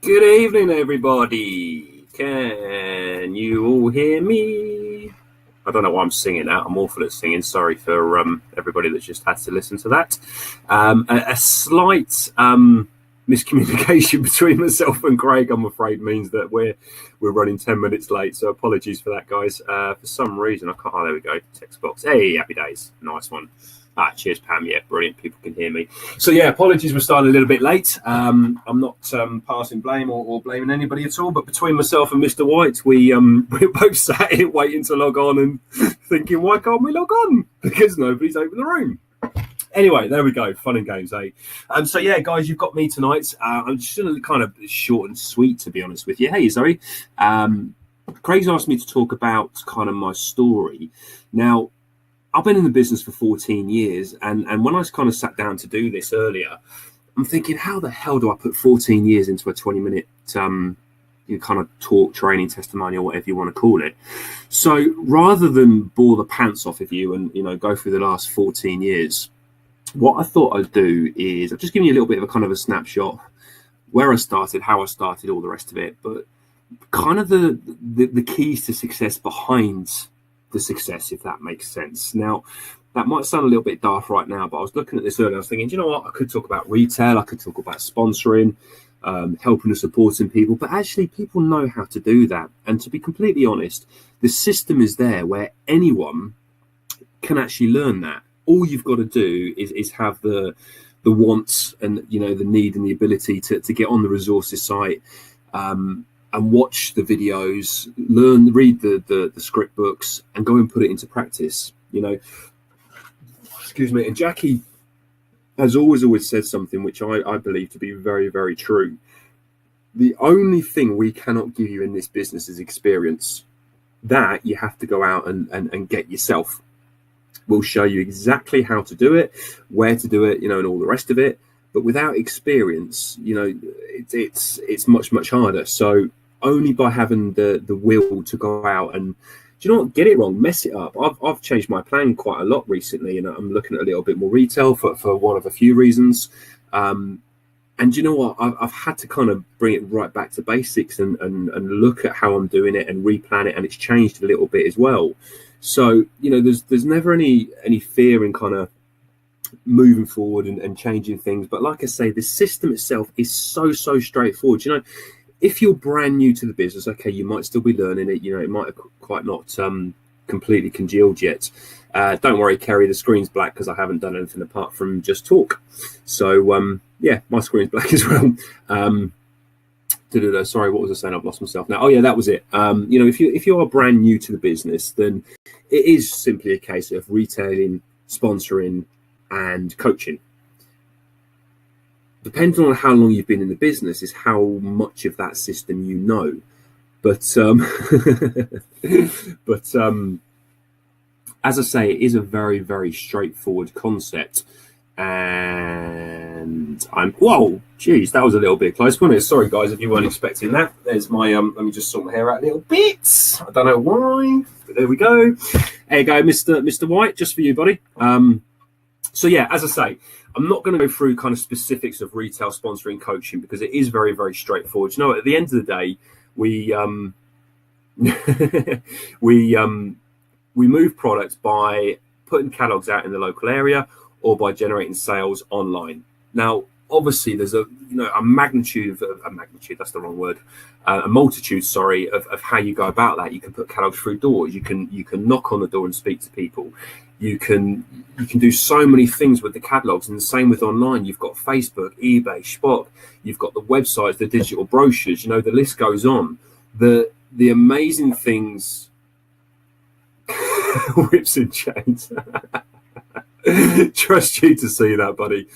Good evening, everybody. Can you all hear me? I don't know why I'm singing that. I'm awful at singing. Sorry for everybody that just had to listen to that. A slight miscommunication between myself and Craig, I'm afraid, means that we're running 10 minutes late. So apologies for that, guys. For some reason, I can't. Oh, there we go. Text box. Hey, happy days. Nice one. Cheers, Pam. Yeah, brilliant. People can hear me. So, yeah, apologies. We're starting a little bit late. I'm not passing blame or blaming anybody at all. But between myself and Mr. White, we're both sat here waiting to log on and thinking, why can't we log on? Because nobody's opened the room. Anyway, there we go. Fun and games, eh? So, yeah, guys, you've got me tonight. I'm just going to kind of short and sweet, to be honest with you. Hey, Zoe. Craig's asked me to talk about kind of my story. Now, I've been in the business for 14 years, and when I kind of sat down to do this earlier, I'm thinking, how the hell do I put 14 years into a 20-minute kind of talk, training, testimonial, whatever you want to call it? So rather than bore the pants off of you and go through the last 14 years, what I thought I'd do is I've just given you a little bit of a kind of a snapshot where I started, how I started, all the rest of it, but kind of the keys to success behind the success, if that makes sense. Now, that might sound a little bit daft right now, but I was looking at this earlier. I was thinking, you know what? I could talk about retail. I could talk about sponsoring, helping and supporting people. But actually, people know how to do that. And to be completely honest, the system is there where anyone can actually learn that. All you've got to do is have the wants and the need and the ability to get on the resources site. And watch the videos, read the script books, and go and put it into practice. Excuse me. And Jackie has always said something which I believe to be very, very true. The only thing we cannot give you in this business is experience. That you have to go out and get yourself. We'll show you exactly how to do it, where to do it, and all the rest of it. But without experience, it's much, much harder. So only by having the will to go out and, do you know what, get it wrong, mess it up. I've changed my plan quite a lot recently, and I'm looking at a little bit more retail for one of a few reasons. And you know what, I've had to kind of bring it right back to basics and look at how I'm doing it and replan it, and it's changed a little bit as well. So, there's never any fear in kind of moving forward and changing things. But like I say, the system itself is so straightforward. If you're brand new to the business, okay, you might still be learning it. It might have quite not completely congealed yet. Don't worry, Kerry, the screen's black because I haven't done anything apart from just talk. So, yeah, my screen's black as well. Sorry, what was I saying? I've lost myself now. Oh, yeah, that was it. If you are brand new to the business, then it is simply a case of retailing, sponsoring, and coaching. Depending on how long you've been in the business is how much of that system you know. But as I say, it is a very, very straightforward concept. And whoa, geez, that was a little bit close, wasn't it? Sorry, guys, if you weren't expecting that. There's my let me just sort my hair out a little bit. I don't know why, but there we go. There you go, Mr. White, just for you, buddy. So yeah, as I say, I'm not going to go through kind of specifics of retail sponsoring coaching because it is very, very straightforward. At the end of the day, we we move products by putting catalogs out in the local area or by generating sales online. Now, obviously, there's a multitude, of how you go about that. You can put catalogs through doors. You can knock on the door and speak to people. You can do so many things with the catalogs, and the same with online. You've got Facebook, eBay, Shpock. You've got the websites, the digital brochures. The list goes on. The amazing things. Whips and chains. Trust you to see that, buddy.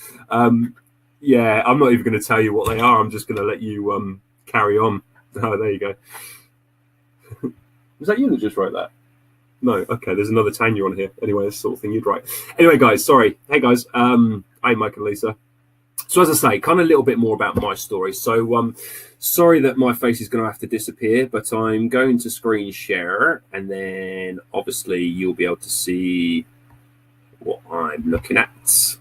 Yeah, I'm not even going to tell you what they are. I'm just going to let you carry on. Oh, there you go. Was that you that just wrote that? No, okay, there's another Tanya on here. Anyway, this sort of thing you'd write. Anyway, guys, sorry. Hey, guys. Hey, Mike and Lisa. So, as I say, kind of a little bit more about my story. So, sorry that my face is going to have to disappear, but I'm going to screen share, and then, obviously, you'll be able to see what I'm looking at.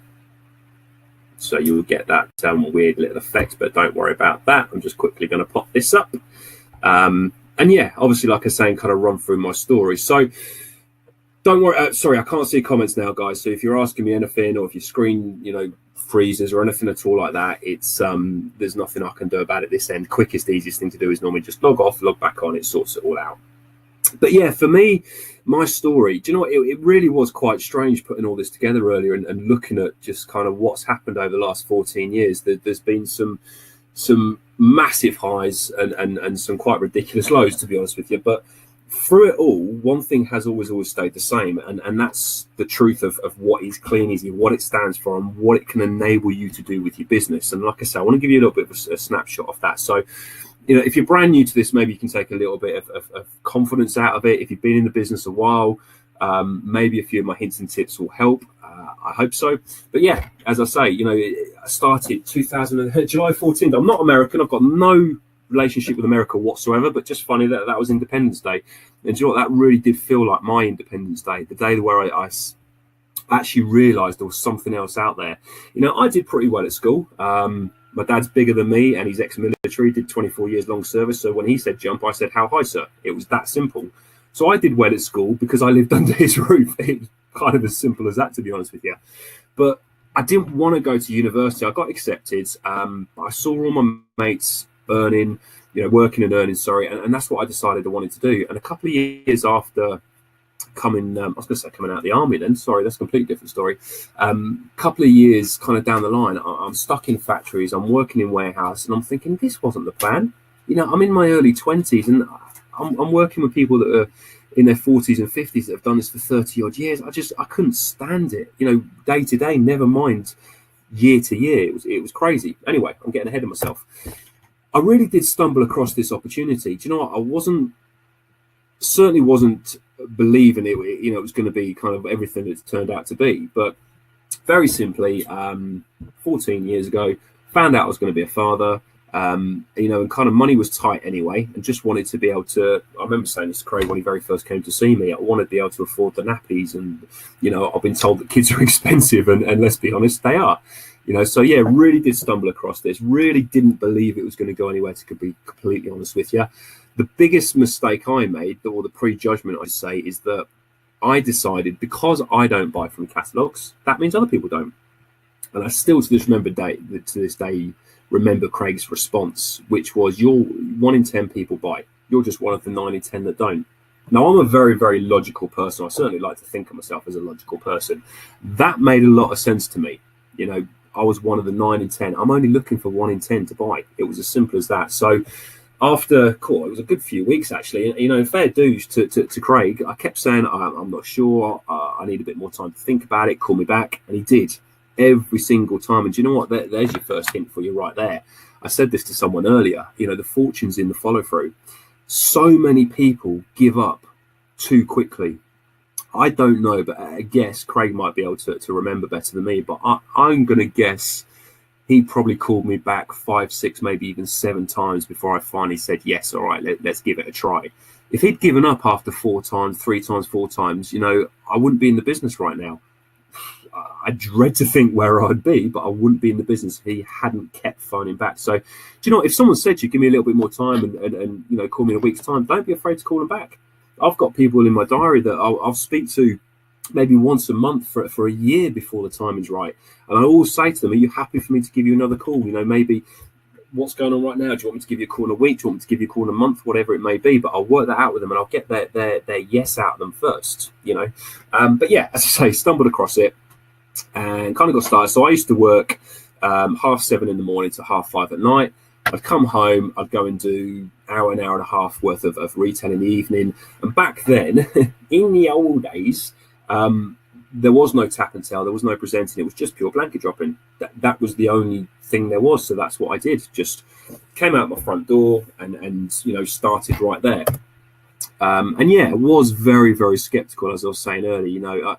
so you'll get that weird little effect, but don't worry about that. I'm just quickly going to pop this up. And yeah, obviously, like I was saying, kind of run through my story. So don't worry. Sorry, I can't see comments now, guys. So if you're asking me anything, or if your screen, freezes or anything at all like that, it's there's nothing I can do about it this end. Quickest, easiest thing to do is normally just log off, log back on. It sorts it all out. But yeah, for me, my story, do you know what? It really was quite strange putting all this together earlier and looking at just kind of what's happened over the last 14 years. There's been some massive highs and some quite ridiculous lows, to be honest with you. But through it all, one thing has always stayed the same, and that's the truth of what is Clean Easy, what it stands for, and what it can enable you to do with your business. And like I said, I want to give you a little bit of a snapshot of that. So, if you're brand new to this, maybe you can take a little bit of confidence out of it. If you've been in the business a while, maybe a few of my hints and tips will help. I hope so. But yeah, as I say, I started July 14th. I'm not American. I've got no relationship with America whatsoever, but just funny that was Independence Day. And do you know what? That really did feel like my Independence Day, the day where I actually realised there was something else out there. I did pretty well at school. My dad's bigger than me, and he's ex-military, did 24 years long service. So when he said jump, I said, how high, sir? It was that simple. So I did well at school because I lived under his roof. It's kind of as simple as that, to be honest with you. But I didn't want to go to university. I got accepted. I saw all my mates earning, working and earning, and that's what I decided I wanted to do. And a couple of years after coming out of the army then, that's a completely different story. Couple of years kind of down the line, I'm stuck in factories, I'm working in warehouse, and I'm thinking, this wasn't the plan. I'm in my early 20s, and I'm working with people that are in their 40s and 50s that have done this for 30 odd years. I couldn't stand it, day to day, never mind year to year. It was crazy. Anyway, I'm getting ahead of myself. I really did stumble across this opportunity. Do you know what? I certainly wasn't believing it was going to be kind of everything it's turned out to be. But very simply, 14 years ago, found out I was going to be a father, and kind of money was tight anyway, and just wanted to be able to, I remember saying this to Craig when he very first came to see me, I wanted to be able to afford the nappies, and, I've been told that kids are expensive, and let's be honest, they are. So yeah, really did stumble across this, really didn't believe it was going to go anywhere, to be completely honest with you. The biggest mistake I made, or the prejudgment I'd say, is that I decided because I don't buy from catalogues, that means other people don't. And I still to this day remember Craig's response, which was, you're 1 in 10 people buy. You're just one of the 9 in 10 that don't. Now, I'm a very, very logical person. I certainly like to think of myself as a logical person. That made a lot of sense to me. I was one of the 9 in 10. I'm only looking for 1 in 10 to buy. It was as simple as that. So after, it was a good few weeks, actually. Fair dues to Craig. I kept saying, I'm not sure. I need a bit more time to think about it. Call me back. And he did every single time. And do you know what? There's your first hint for you right there. I said this to someone earlier. The fortune's in the follow through. So many people give up too quickly. I don't know, but I guess Craig might be able to remember better than me. But I'm going to guess he probably called me back 5, 6, maybe even 7 times before I finally said, yes, all right, let's give it a try. If he'd given up after 4 times, 3 times, 4 times, I wouldn't be in the business right now. I dread to think where I'd be, but I wouldn't be in the business if he hadn't kept phoning back. So, do you know, if someone said to you, give me a little bit more time and call me in a week's time, don't be afraid to call them back. I've got people in my diary that I'll speak to maybe once a month for a year before the timing's right. And I always say to them, are you happy for me to give you another call? Maybe what's going on right now? Do you want me to give you a call in a week? Do you want me to give you a call in a month? Whatever it may be. But I'll work that out with them and I'll get their yes out of them first, But yeah, as I say, stumbled across it and kind of got started. So I used to work 7:30 in the morning to 5:30 at night. I'd come home, I'd go and do an hour and a half worth of retail in the evening. And back then, in the old days, there was no tap and tell, there was no presenting, it was just pure blanket dropping. That was the only thing there was. So that's what I did. Just came out my front door and started right there. And yeah, I was very, very skeptical, as I was saying earlier.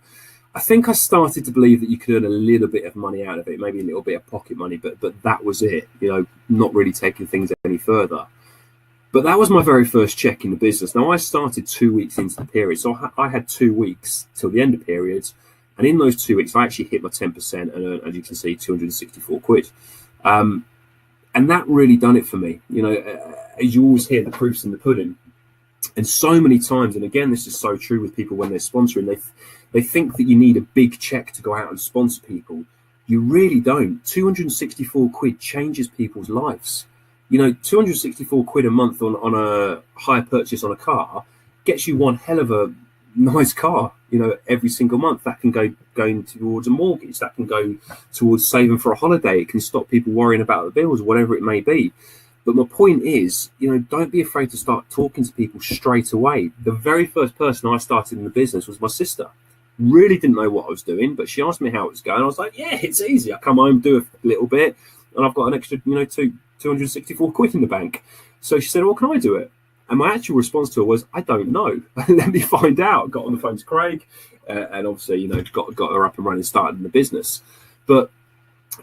I think I started to believe that you could earn a little bit of money out of it, maybe a little bit of pocket money, but that was it, not really taking things any further. But that was my very first check in the business. Now, I started 2 weeks into the period, so I had 2 weeks till the end of periods. And in those 2 weeks, I actually hit my 10% and earned, as you can see, 264 quid. And that really done it for me. As you always hear, the proof's in the pudding. And so many times, and again, this is so true with people when they're sponsoring, they think that you need a big check to go out and sponsor people. You really don't. 264 quid changes people's lives. 264 quid a month on a hire purchase on a car gets you one hell of a nice car, every single month. That can go going towards a mortgage, that can go towards saving for a holiday, it can stop people worrying about the bills, whatever it may be. But my point is, don't be afraid to start talking to people straight away. The very first person I started in the business was my sister. Really didn't know what I was doing, but she asked me how it was going. I was like, yeah, it's easy. I come home, do a little bit, and I've got an extra, 264 quid in the bank. So she said, well, can I do it? And my actual response to her was, I don't know. Let me find out. Got on the phone to Craig, and obviously, got her up and running, started in the business. But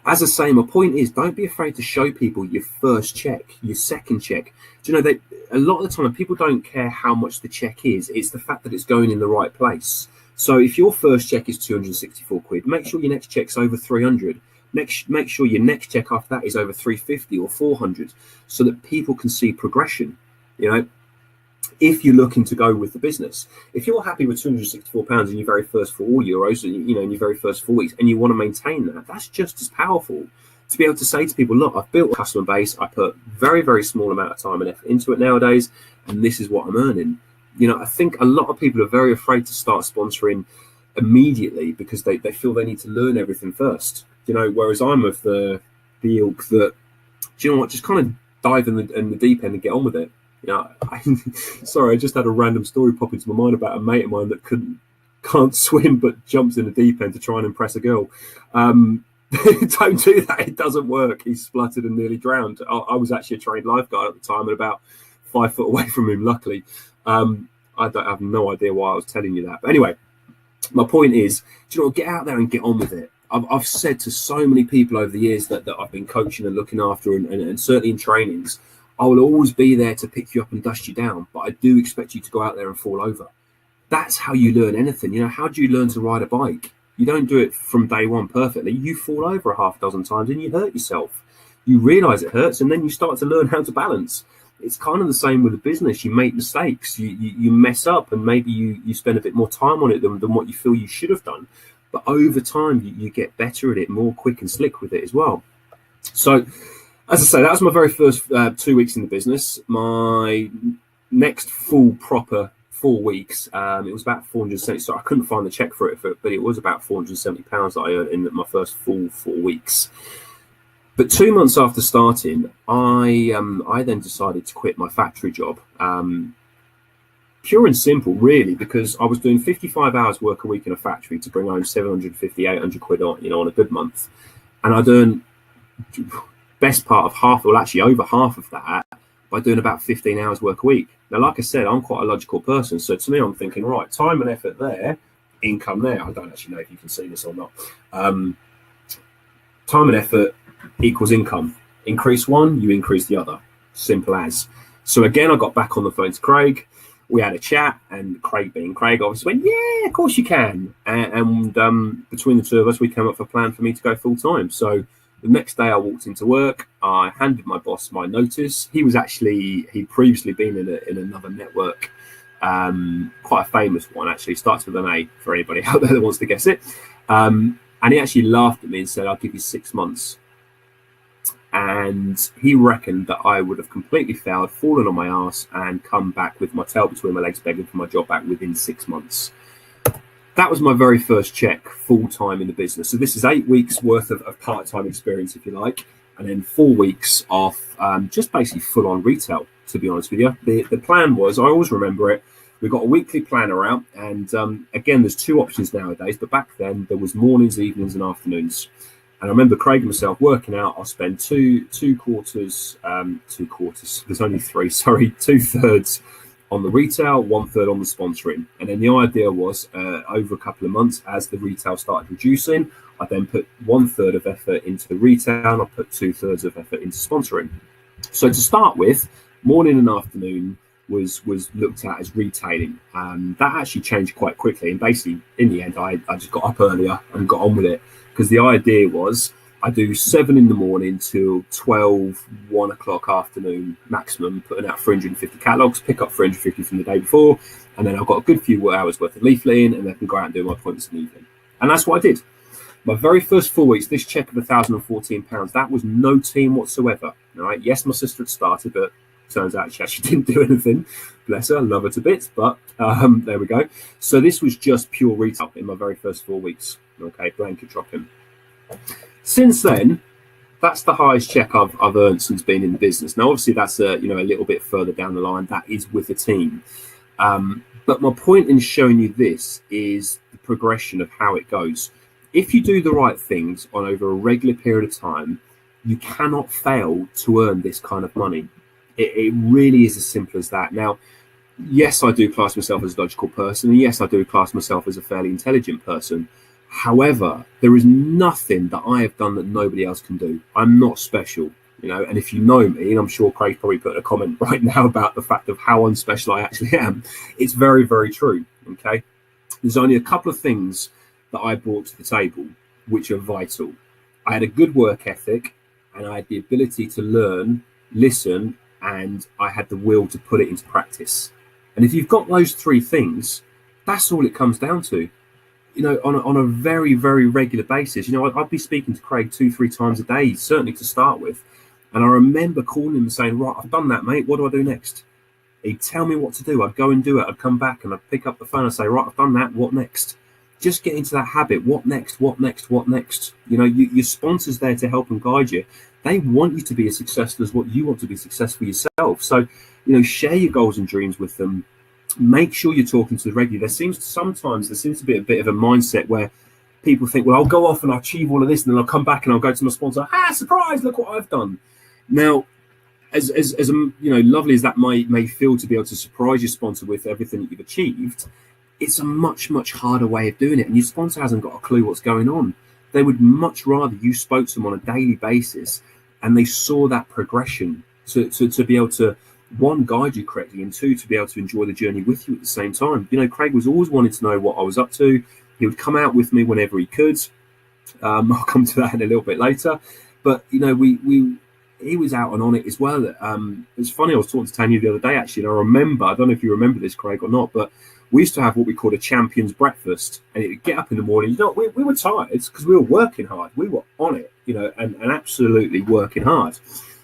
as I say, my point is, don't be afraid to show people your first check, your second check. Do you know that a lot of the time people don't care how much the check is? It's the fact that it's going in the right place. So if your first check is 264 quid, make sure your next check's over 300. Make sure your next check after that is over 350 or 400, so that people can see progression. If you're looking to go with the business, if you're happy with £264 in your very first €4, in your very first 4 weeks, and you want to maintain that, that's just as powerful to be able to say to people, look, I've built a customer base, I put very, very small amount of time and effort into it nowadays, and this is what I'm earning. I think a lot of people are very afraid to start sponsoring immediately because they feel they need to learn everything first. Whereas I'm of the ilk that, just kind of dive in the deep end and get on with it. Sorry, I just had a random story pop into my mind about a mate of mine that can't swim but jumps in the deep end to try and impress a girl. Don't do that. It doesn't work. He spluttered and nearly drowned. I was actually a trained lifeguard at the time and about 5 foot away from him, luckily. I have no idea why I was telling you that. But anyway, my point is, get out there and get on with it. I've said to so many people over the years that I've been coaching and looking after, and certainly in trainings, I will always be there to pick you up and dust you down, but I do expect you to go out there and fall over. That's how you learn anything. How do you learn to ride a bike? You don't do it from day one perfectly. You fall over a half dozen times and you hurt yourself. You realize it hurts, and then you start to learn how to balance. It's kind of the same with a business. You make mistakes, you mess up, and maybe you spend a bit more time on it than what you feel you should have done. But over time, you get better at it, more quick and slick with it as well. So, as I say, that was my very first 2 weeks in the business. My next full proper 4 weeks, it was about 470. So I couldn't find the check for it, but it was about £470 that I earned in my first full 4 weeks. But 2 months after starting, I then decided to quit my factory job. Pure and simple, really, because I was doing 55 hours work a week in a factory to bring home 750, 800 quid on a good month. And I'd earn best part of half, well, actually over half of that by doing about 15 hours work a week. Now, like I said, I'm quite a logical person. So to me, I'm thinking, right, time and effort there, income there. I don't actually know if you can see this or not. Time and effort equals income. Increase one, you increase the other. Simple as. So again, I got back on the phone to Craig. We had a chat, and Craig, being Craig, obviously went, yeah, of course you can. And between the two of us, we came up with a plan for me to go full time. So the next day I walked into work, I handed my boss my notice. He'd previously been in another network, quite a famous one, actually. Starts with an A for anybody out there that wants to guess it. And he actually laughed at me and said, I'll give you 6 months. And he reckoned that I would have completely failed, fallen on my ass, and come back with my tail between my legs begging for my job back within 6 months. That was my very first check full-time in the business. So this is 8 weeks worth of part-time experience, if you like, and then 4 weeks of just basically full-on retail, to be honest with you. The plan was, I always remember it, we got a weekly planner out, and again, there's 2 options nowadays, but back then there was mornings, evenings, and afternoons. And I remember Craig and myself working out, I'll spend two quarters, there's only 3, sorry, 2/3 on the retail, 1/3 on the sponsoring. And then the idea was over a couple of months, as the retail started reducing, I then put 1/3 of effort into the retail, and I put 2/3 of effort into sponsoring. So to start with, morning and afternoon, was looked at as retailing. That actually changed quite quickly, and basically in the end I just got up earlier and got on with it, because the idea was I do 7 in the morning till 12, 1 o'clock afternoon maximum, putting out 350 catalogues, pick up 350 from the day before, and then I've got a good few hours worth of leafleting, and then I can go out and do my appointments in the evening. And that's what I did. My very first 4 weeks, this check of £1,014, that was no team whatsoever. All right. Yes, my sister had started, but turns out she actually didn't do anything. Bless her, love her to bits, but there we go. So this was just pure retail in my very first 4 weeks. Okay, blanket dropping. Since then, that's the highest check I've earned since being in the business. Now, obviously, that's a little bit further down the line. That is with a team. But my point in showing you this is the progression of how it goes. If you do the right things on over a regular period of time, you cannot fail to earn this kind of money. It really is as simple as that. Now, yes, I do class myself as a logical person, and yes, I do class myself as a fairly intelligent person. However, there is nothing that I have done that nobody else can do. I'm not special, and if you know me, and I'm sure Craig probably put a comment right now about the fact of how unspecial I actually am, it's very, very true, okay? There's only a couple of things that I brought to the table which are vital. I had a good work ethic, and I had the ability to learn, listen, and I had the will to put it into practice. And if you've got those 3 things, that's all it comes down to. On a very, very regular basis, I'd be speaking to Craig 2-3 times a day, certainly to start with. And I remember calling him and saying, right, I've done that, mate. What do I do next? He'd tell me what to do. I'd go and do it. I'd come back and I'd pick up the phone and say, right, I've done that. What next? Just get into that habit. What next? What next? What next? Your sponsor's there to help and guide you. They want you to be as successful as what you want to be successful yourself. So, share your goals and dreams with them. Make sure you're talking to the regular. There seems to be a bit of a mindset where people think, well, I'll go off and I'll achieve all of this, and then I'll come back and I'll go to my sponsor. Surprise! Look what I've done. Now, as lovely as that may feel to be able to surprise your sponsor with everything that you've achieved, it's a much, much harder way of doing it, and your sponsor hasn't got a clue what's going on. They would much rather you spoke to them on a daily basis and they saw that progression to be able to, 1, guide you correctly, and 2, to be able to enjoy the journey with you at the same time. Craig was always wanting to know what I was up to. He would come out with me whenever he could. I'll come to that in a little bit later. But, he was out and on it as well. It's funny, I was talking to Tanya the other day, actually, and I don't know if you remember this, Craig, or not, but we used to have what we called a champion's breakfast, and it would get up in the morning. We were tired because we were working hard. We were on it, and absolutely working hard.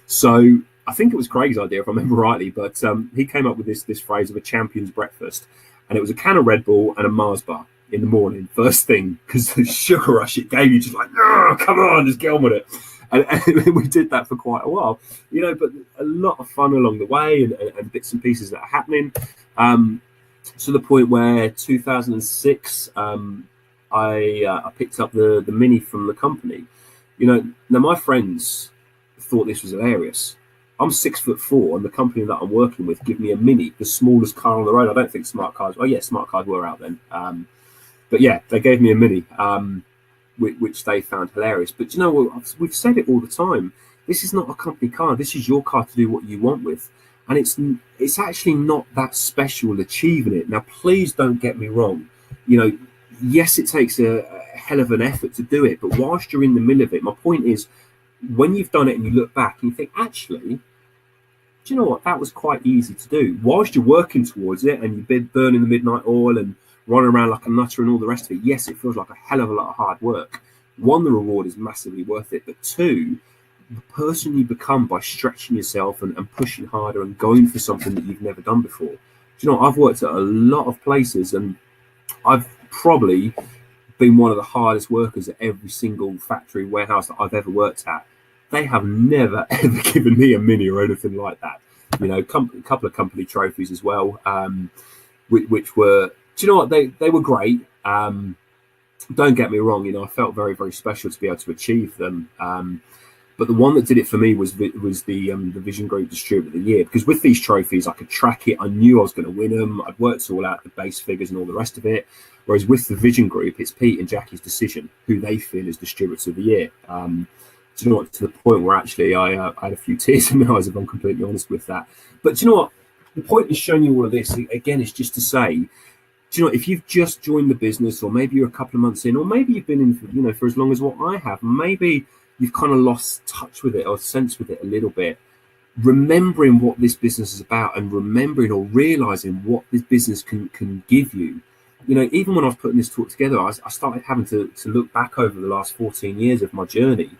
So I think it was Craig's idea, if I remember rightly, but he came up with this phrase of a champion's breakfast, and it was a can of Red Bull and a Mars bar in the morning, first thing, because the sugar rush it gave you, just like, oh, come on, just get on with it. And we did that for quite a while, but a lot of fun along the way, and bits and pieces that are happening. To the point where 2006, I picked up the Mini from the company. Now my friends thought this was hilarious. I'm 6'4", and the company that I'm working with give me a Mini, the smallest car on the road. I don't think smart cars. Oh yeah, smart cars were out then. But yeah, they gave me a Mini, which they found hilarious. But we've said it all the time. This is not a company car. This is your car to do what you want with. And it's actually not that special achieving it. Now, please don't get me wrong. Yes, it takes a hell of an effort to do it. But whilst you're in the middle of it, my point is, when you've done it and you look back and you think, actually, do you know what? That was quite easy to do. Whilst you're working towards it and you've been burning the midnight oil and running around like a nutter and all the rest of it, yes, it feels like a hell of a lot of hard work. 1, the reward is massively worth it. But 2, the person you become by stretching yourself and pushing harder and going for something that you've never done before. I've worked at a lot of places, and I've probably been one of the hardest workers at every single factory warehouse that I've ever worked at. They have never ever given me a Mini or anything like that. A couple of company trophies as well, which were, they were great. Don't get me wrong, I felt very, very special to be able to achieve them. But the one that did it for me was the Vision Group Distributor of the Year, because with these trophies, I could track it. I knew I was going to win them. I'd worked all out the base figures and all the rest of it. Whereas with the Vision Group, it's Pete and Jackie's decision who they feel is Distributor of the Year. To the point where actually I had a few tears in my eyes, if I'm completely honest with that. But the point is showing you all of this again is just to say, do you know, if you've just joined the business, or maybe you're a couple of months in, or maybe you've been in, for as long as what I have, maybe you've kind of lost touch with it or sense with it a little bit. Remembering what this business is about, and remembering or realizing what this business can give you. Even when I was putting this talk together, I started having to look back over the last 14 years of my journey.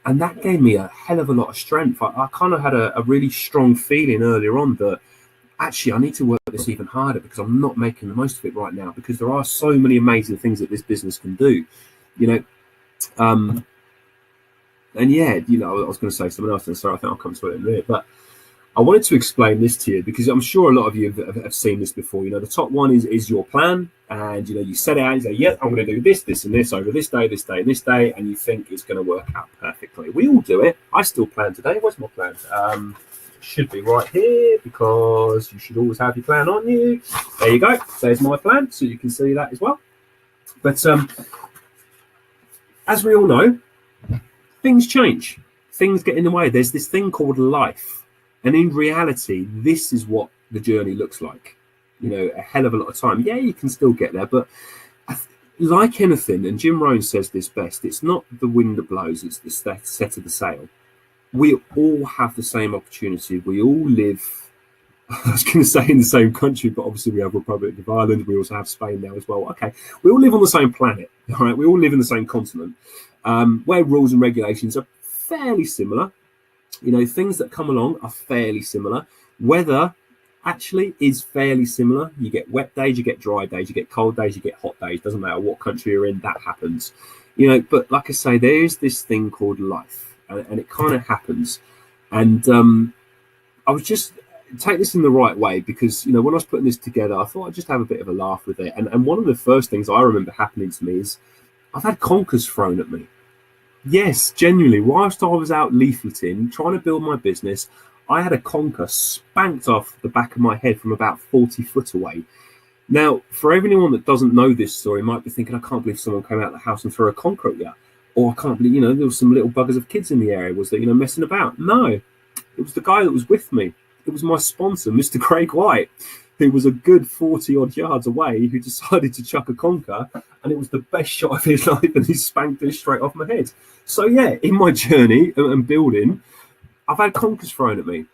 And that gave me a hell of a lot of strength. I kind of had a really strong feeling earlier on that actually I need to work this even harder, because I'm not making the most of it right now, because there are so many amazing things that this business can do. And yeah, I was going to say something else, and sorry, I think I'll come to it in a minute. But I wanted to explain this to you, because I'm sure a lot of you have seen this before. The top one is your plan, and you set it out and say, yeah, I'm going to do this, this, and this over this day, this day, and this day, and you think it's going to work out perfectly. We all do it. I still plan today. Where's my plan? Should be right here, because you should always have your plan on you. There you go. There's my plan, so you can see that as well. But as we all know, things change. Things get in the way. There's this thing called life. And in reality, this is what the journey looks like. A hell of a lot of time. Yeah, you can still get there. But like anything, and Jim Rohn says this best, it's not the wind that blows, it's the set of the sail. We all have the same opportunity. We all live, I was going to say in the same country, but obviously we have Republic of Ireland. We also have Spain now as well. Okay, we all live on the same planet. All right, we all live in the same continent, where rules and regulations are fairly similar. Things that come along are fairly similar. Weather actually is fairly similar. You get wet days, you get dry days, you get cold days, you get hot days. Doesn't matter what country you're in, that happens. But like I say, there is this thing called life, and it kind of happens. And I was just take this in the right way, because when I was putting this together, I thought I'd just have a bit of a laugh with it. And one of the first things I remember happening to me is I've had conkers thrown at me. Yes, genuinely, whilst I was out leafleting, trying to build my business, I had a conker spanked off the back of my head from about 40 foot away. Now, for anyone that doesn't know this story, might be thinking, I can't believe someone came out of the house and threw a conker at you. Or I can't believe, there was some little buggers of kids in the area, was that, messing about. No, it was the guy that was with me. It was my sponsor, Mr. Craig White, who was a good 40 odd yards away, who decided to chuck a conker, and it was the best shot of his life, and he spanked it straight off my head. So yeah, in my journey and building, I've had conkers thrown at me.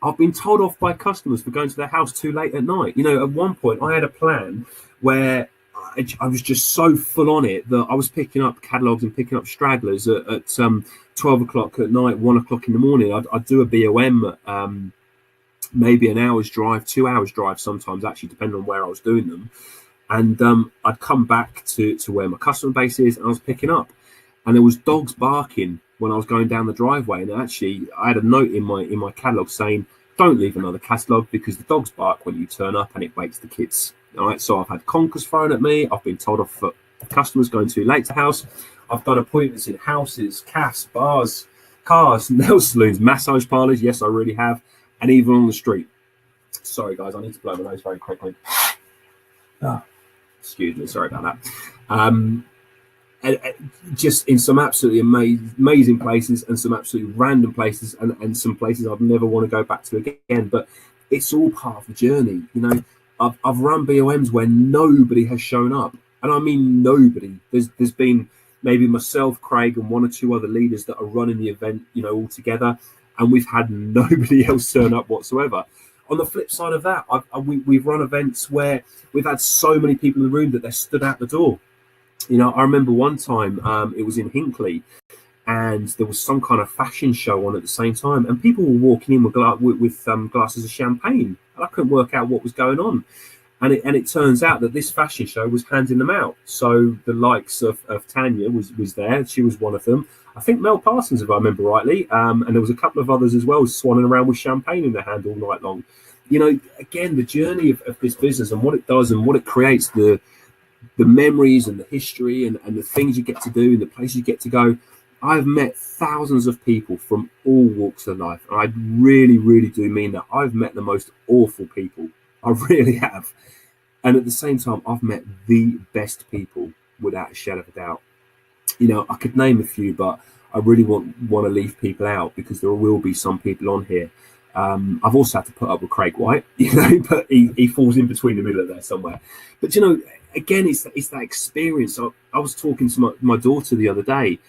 I've been told off by customers for going to their house too late at night. At one point I had a plan where I was just so full on it that I was picking up catalogues and picking up stragglers at 12 o'clock at night, 1 o'clock in the morning. I'd do a BOM, maybe an hour's drive, 2 hours drive sometimes, actually, depending on where I was doing them. And I'd come back to where my customer base is, and I was picking up. And there was dogs barking when I was going down the driveway. And actually, I had a note in my catalogue saying, don't leave another catalogue, because the dogs bark when you turn up and it wakes the kids. All right, so I've had conkers thrown at me. I've been told off for customers going too late to house. I've done appointments in houses, cafes, bars, cars, nail salons, massage parlours. Yes, I really have. And even on the street. Sorry, guys, I need to blow my nose very quickly. Excuse me, sorry about that. Just in some absolutely amazing places, and some absolutely random places, and some places I'd never want to go back to again. But it's all part of the journey. I've run BOMs where nobody has shown up, and I mean nobody. There's been maybe myself, Craig, and one or two other leaders that are running the event, all together, and we've had nobody else turn up whatsoever. On the flip side of that, we've run events where we've had so many people in the room that they stood out the door. I remember one time it was in Hinckley, and there was some kind of fashion show on at the same time, and people were walking in with glasses of champagne, and I couldn't work out what was going on. And it turns out that this fashion show was handing them out. So the likes of Tanya was there. She was one of them. I think Mel Parsons, if I remember rightly, and there was a couple of others as well, swanning around with champagne in their hand all night long. Again, the journey of this business and what it does and what it creates, the memories and the history and the things you get to do and the places you get to go. I've met thousands of people from all walks of life. And I really, really do mean that. I've met the most awful people. I really have. And at the same time, I've met the best people without a shadow of a doubt. I could name a few, but I really want to leave people out, because there will be some people on here. I've also had to put up with Craig White, but he falls in between the middle of there somewhere. But again, it's that experience. I was talking to my daughter the other day,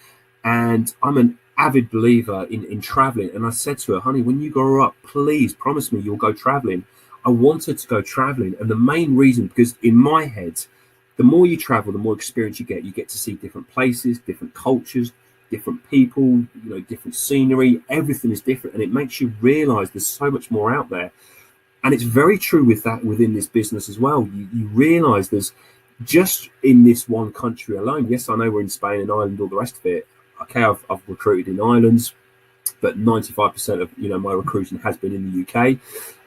and I'm an avid believer in traveling. And I said to her, honey, when you grow up, please promise me you'll go traveling. I wanted to go traveling. And the main reason, because in my head, the more you travel, the more experience you get to see different places, different cultures, different people, different scenery. Everything is different. And it makes you realize there's so much more out there. And it's very true with that within this business as well. You realize there's just in this one country alone. Yes, I know we're in Spain and Ireland, all the rest of it. Okay, I've recruited in islands, but 95% of my recruiting has been in the UK.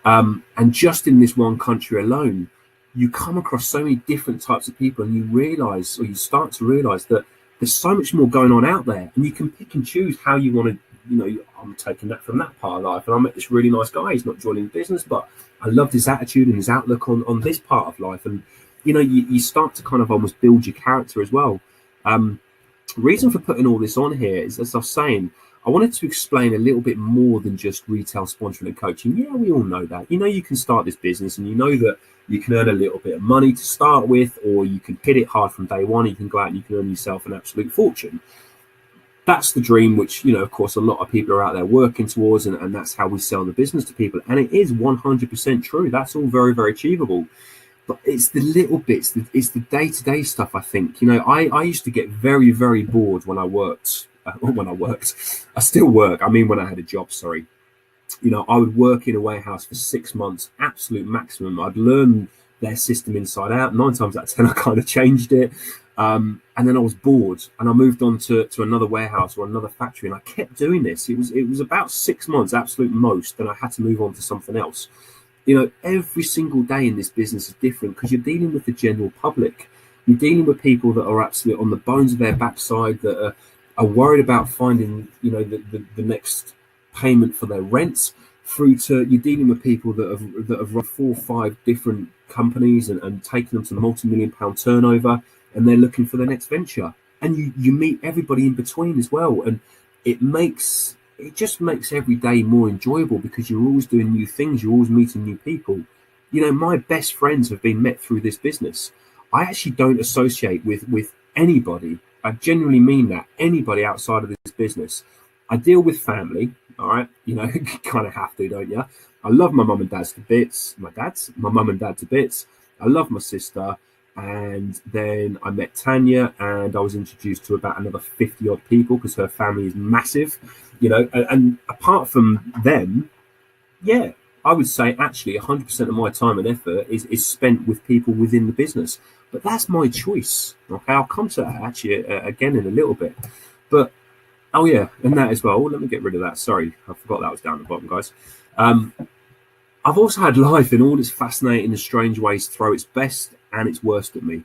And just in this one country alone, you come across so many different types of people, and you start to realize that there's so much more going on out there, and you can pick and choose how you want to. I'm taking that from that part of life, and I met this really nice guy. He's not joining the business, but I loved his attitude and his outlook on this part of life. And you start to kind of almost build your character as well. Reason for putting all this on here is, as I was saying, I wanted to explain a little bit more than just retail sponsoring and coaching. Yeah, we all know that. You can start this business, and that you can earn a little bit of money to start with, or you can hit it hard from day one. You can go out and you can earn yourself an absolute fortune. That's the dream, which, of course, a lot of people are out there working towards, and that's how we sell the business to people. And it is 100% true. That's all very, very achievable. But it's the little bits, it's the day-to-day stuff, I think. I used to get very, very bored when I worked. I still work. I mean, when I had a job, sorry. I would work in a warehouse for 6 months, absolute maximum. I'd learn their system inside out. 9 times out of 10, I kind of changed it. And then I was bored, and I moved on to another warehouse or another factory, and I kept doing this. It was about 6 months, absolute most, then I had to move on to something else. Every single day in this business is different, because you're dealing with the general public. You're dealing with people that are absolutely on the bones of their backside, that are worried about finding, the next payment for their rent, through to you're dealing with people that have run 4 or 5 different companies and taken them to multi-million-pound turnover, and they're looking for their next venture. And you meet everybody in between as well, and it just makes every day more enjoyable, because you're always doing new things, you're always meeting new people. My best friends have been met through this business. I actually don't associate with anybody. I genuinely mean that. Anybody outside of this business. I deal with family, all right? You kind of have to, don't you? I love my mum and dad to bits. My mum and dad to bits. I love my sister. And then I met Tanya, and I was introduced to about another 50 odd people, because her family is massive, and apart from them, yeah, I would say actually 100% of my time and effort is spent with people within the business. But that's my choice. Okay, I'll come to that actually again in a little bit. But oh yeah, and that as well. Let me get rid of that. Sorry, I forgot that was down the bottom, guys. I've also had life in all its fascinating and strange ways throw its best and its worst at me.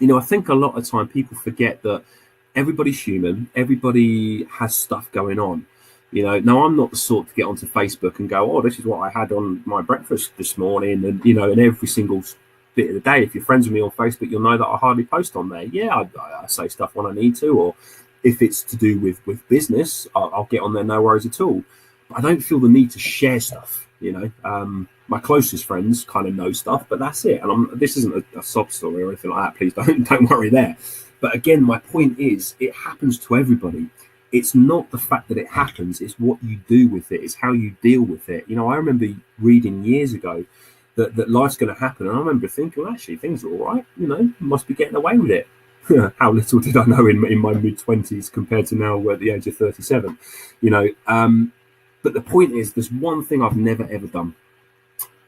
I think a lot of time people forget that everybody's human. Everybody has stuff going on. Now I'm not the sort to get onto Facebook and go, oh, this is what I had on my breakfast this morning. And, in every single bit of the day, if you're friends with me on Facebook, you'll know that I hardly post on there. Yeah, I say stuff when I need to, or if it's to do with business, I'll get on there, no worries at all. But I don't feel the need to share stuff. My closest friends kind of know stuff, but that's it. And this isn't a sob story or anything like that. Please don't worry there. But again, my point is, it happens to everybody. It's not the fact that it happens; it's what you do with it. It's how you deal with it. I remember reading years ago that life's going to happen, and I remember thinking, well, actually, things are all right. Must be getting away with it. How little did I know in my mid-20s compared to now at the age of 37. But the point is, there's one thing I've never, ever done,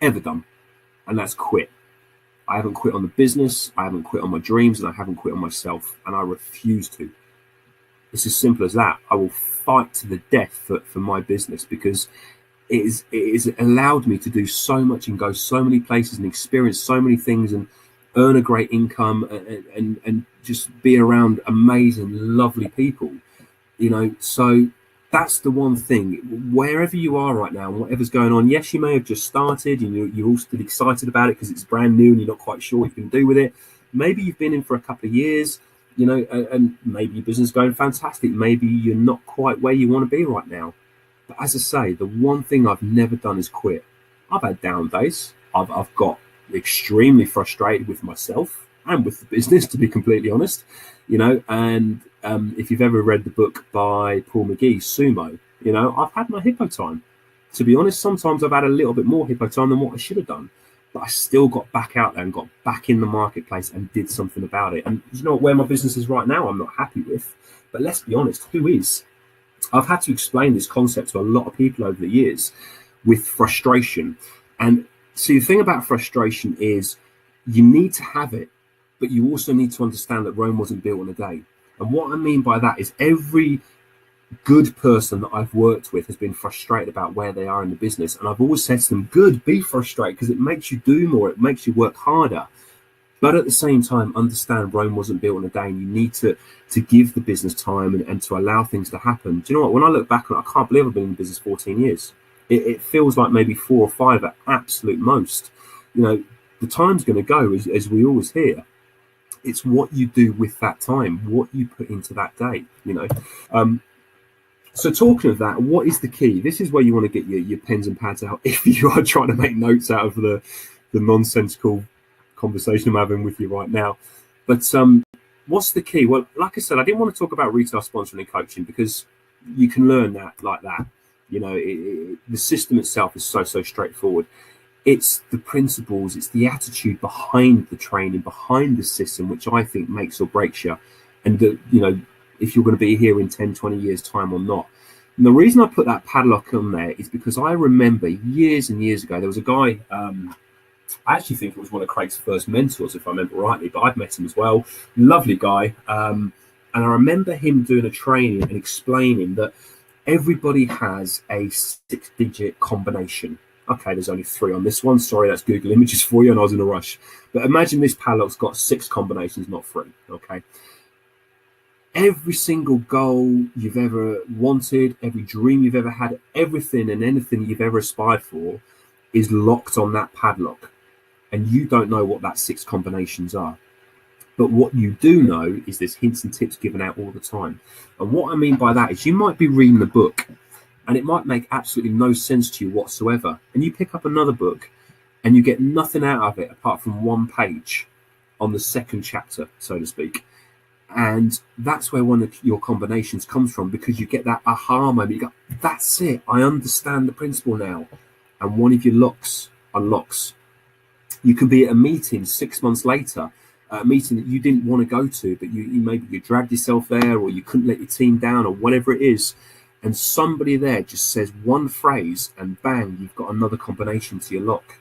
and that's quit. I haven't quit on the business, I haven't quit on my dreams, and I haven't quit on myself, and I refuse to. It's as simple as that. I will fight to the death for my business, because it is allowed me to do so much and go so many places and experience so many things and earn a great income and just be around amazing, lovely people. So that's the one thing. Wherever you are right now and whatever's going on, yes, you may have just started and you're all still excited about it because it's brand new and you're not quite sure what you can do with it. Maybe you've been in for a couple of years, and maybe your business is going fantastic. Maybe you're not quite where you want to be right now. But as I say, the one thing I've never done is quit. I've had down days. I've got extremely frustrated with myself and with the business, to be completely honest. And if you've ever read the book by Paul McGee, Sumo, I've had my hippo time. To be honest, sometimes I've had a little bit more hippo time than what I should have done. But I still got back out there and got back in the marketplace and did something about it. And where my business is right now, I'm not happy with. But let's be honest, who is? I've had to explain this concept to a lot of people over the years with frustration. And see, the thing about frustration is you need to have it, but you also need to understand that Rome wasn't built in a day. And what I mean by that is every good person that I've worked with has been frustrated about where they are in the business. And I've always said to them, good, be frustrated, because it makes you do more. It makes you work harder. But at the same time, understand Rome wasn't built in a day, and you need to give the business time and to allow things to happen. Do you know what? When I look back on it, I can't believe I've been in the business 14 years. It feels like maybe 4 or 5 at absolute most. The time's going to go, as we always hear. It's what you do with that time, what you put into that day, So talking of that, what is the key? This is where you want to get your pens and pads out if you are trying to make notes out of the nonsensical conversation I'm having with you right now. But what's the key? Well, like I said, I didn't want to talk about retail sponsoring and coaching because you can learn that like that. The system itself is so straightforward. It's the principles, it's the attitude behind the training, behind the system, which I think makes or breaks you. And if you're going to be here in 10, 20 years time or not. And the reason I put that padlock on there is because I remember years and years ago, there was a guy, I actually think it was one of Craig's first mentors, if I remember rightly, but I've met him as well. Lovely guy. And I remember him doing a training and explaining that everybody has a 6-digit combination. Okay, there's only 3 on this one. Sorry, that's Google Images for you, and I was in a rush. But imagine this padlock's got 6 combinations, not 3. Okay. Every single goal you've ever wanted, every dream you've ever had, everything and anything you've ever aspired for is locked on that padlock. And you don't know what that 6 combinations are. But what you do know is there's hints and tips given out all the time. And what I mean by that is you might be reading the book and it might make absolutely no sense to you whatsoever. And you pick up another book and you get nothing out of it apart from 1 page on the 2nd chapter, so to speak. And that's where one of your combinations comes from, because you get that aha moment. You go, that's it. I understand the principle now. And one of your locks unlocks. You can be at a meeting 6 months later, a meeting that you didn't want to go to, but you maybe you dragged yourself there, or you couldn't let your team down, or whatever it is. And somebody there just says one phrase and bang, you've got another combination to your lock.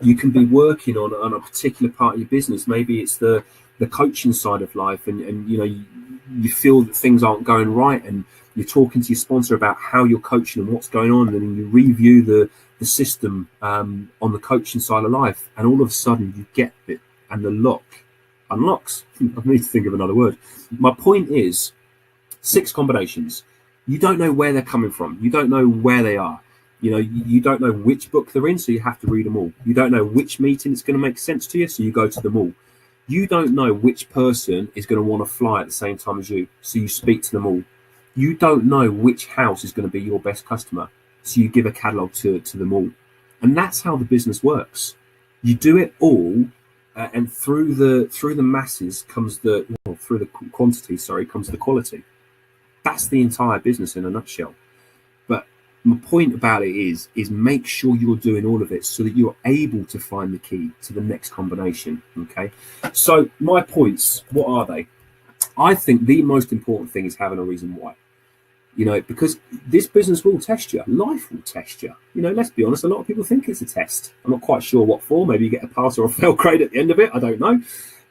You can be working on a particular part of your business. Maybe it's the coaching side of life, and you feel that things aren't going right, and you're talking to your sponsor about how you're coaching and what's going on, and then you review the system on the coaching side of life, and all of a sudden you get it and the lock unlocks. I need to think of another word. My point is 6 combinations. You don't know where they're coming from. You don't know where they are. You don't know which book they're in, so you have to read them all. You don't know which meeting it's going to make sense to you, so you go to them all. You don't know which person is going to want to fly at the same time as you, so you speak to them all. You don't know which house is going to be your best customer, so you give a catalogue to them all. And that's how the business works. You do it all, and through the masses comes through the quantity, comes the quality. That's the entire business in a nutshell. But my point about it is make sure you're doing all of it so that you're able to find the key to the next combination. Okay. So my points, what are they? I think the most important thing is having a reason why. Because this business will test you. Life will test you. Let's be honest, a lot of people think it's a test. I'm not quite sure what for. Maybe you get a pass or a fail grade at the end of it. I don't know.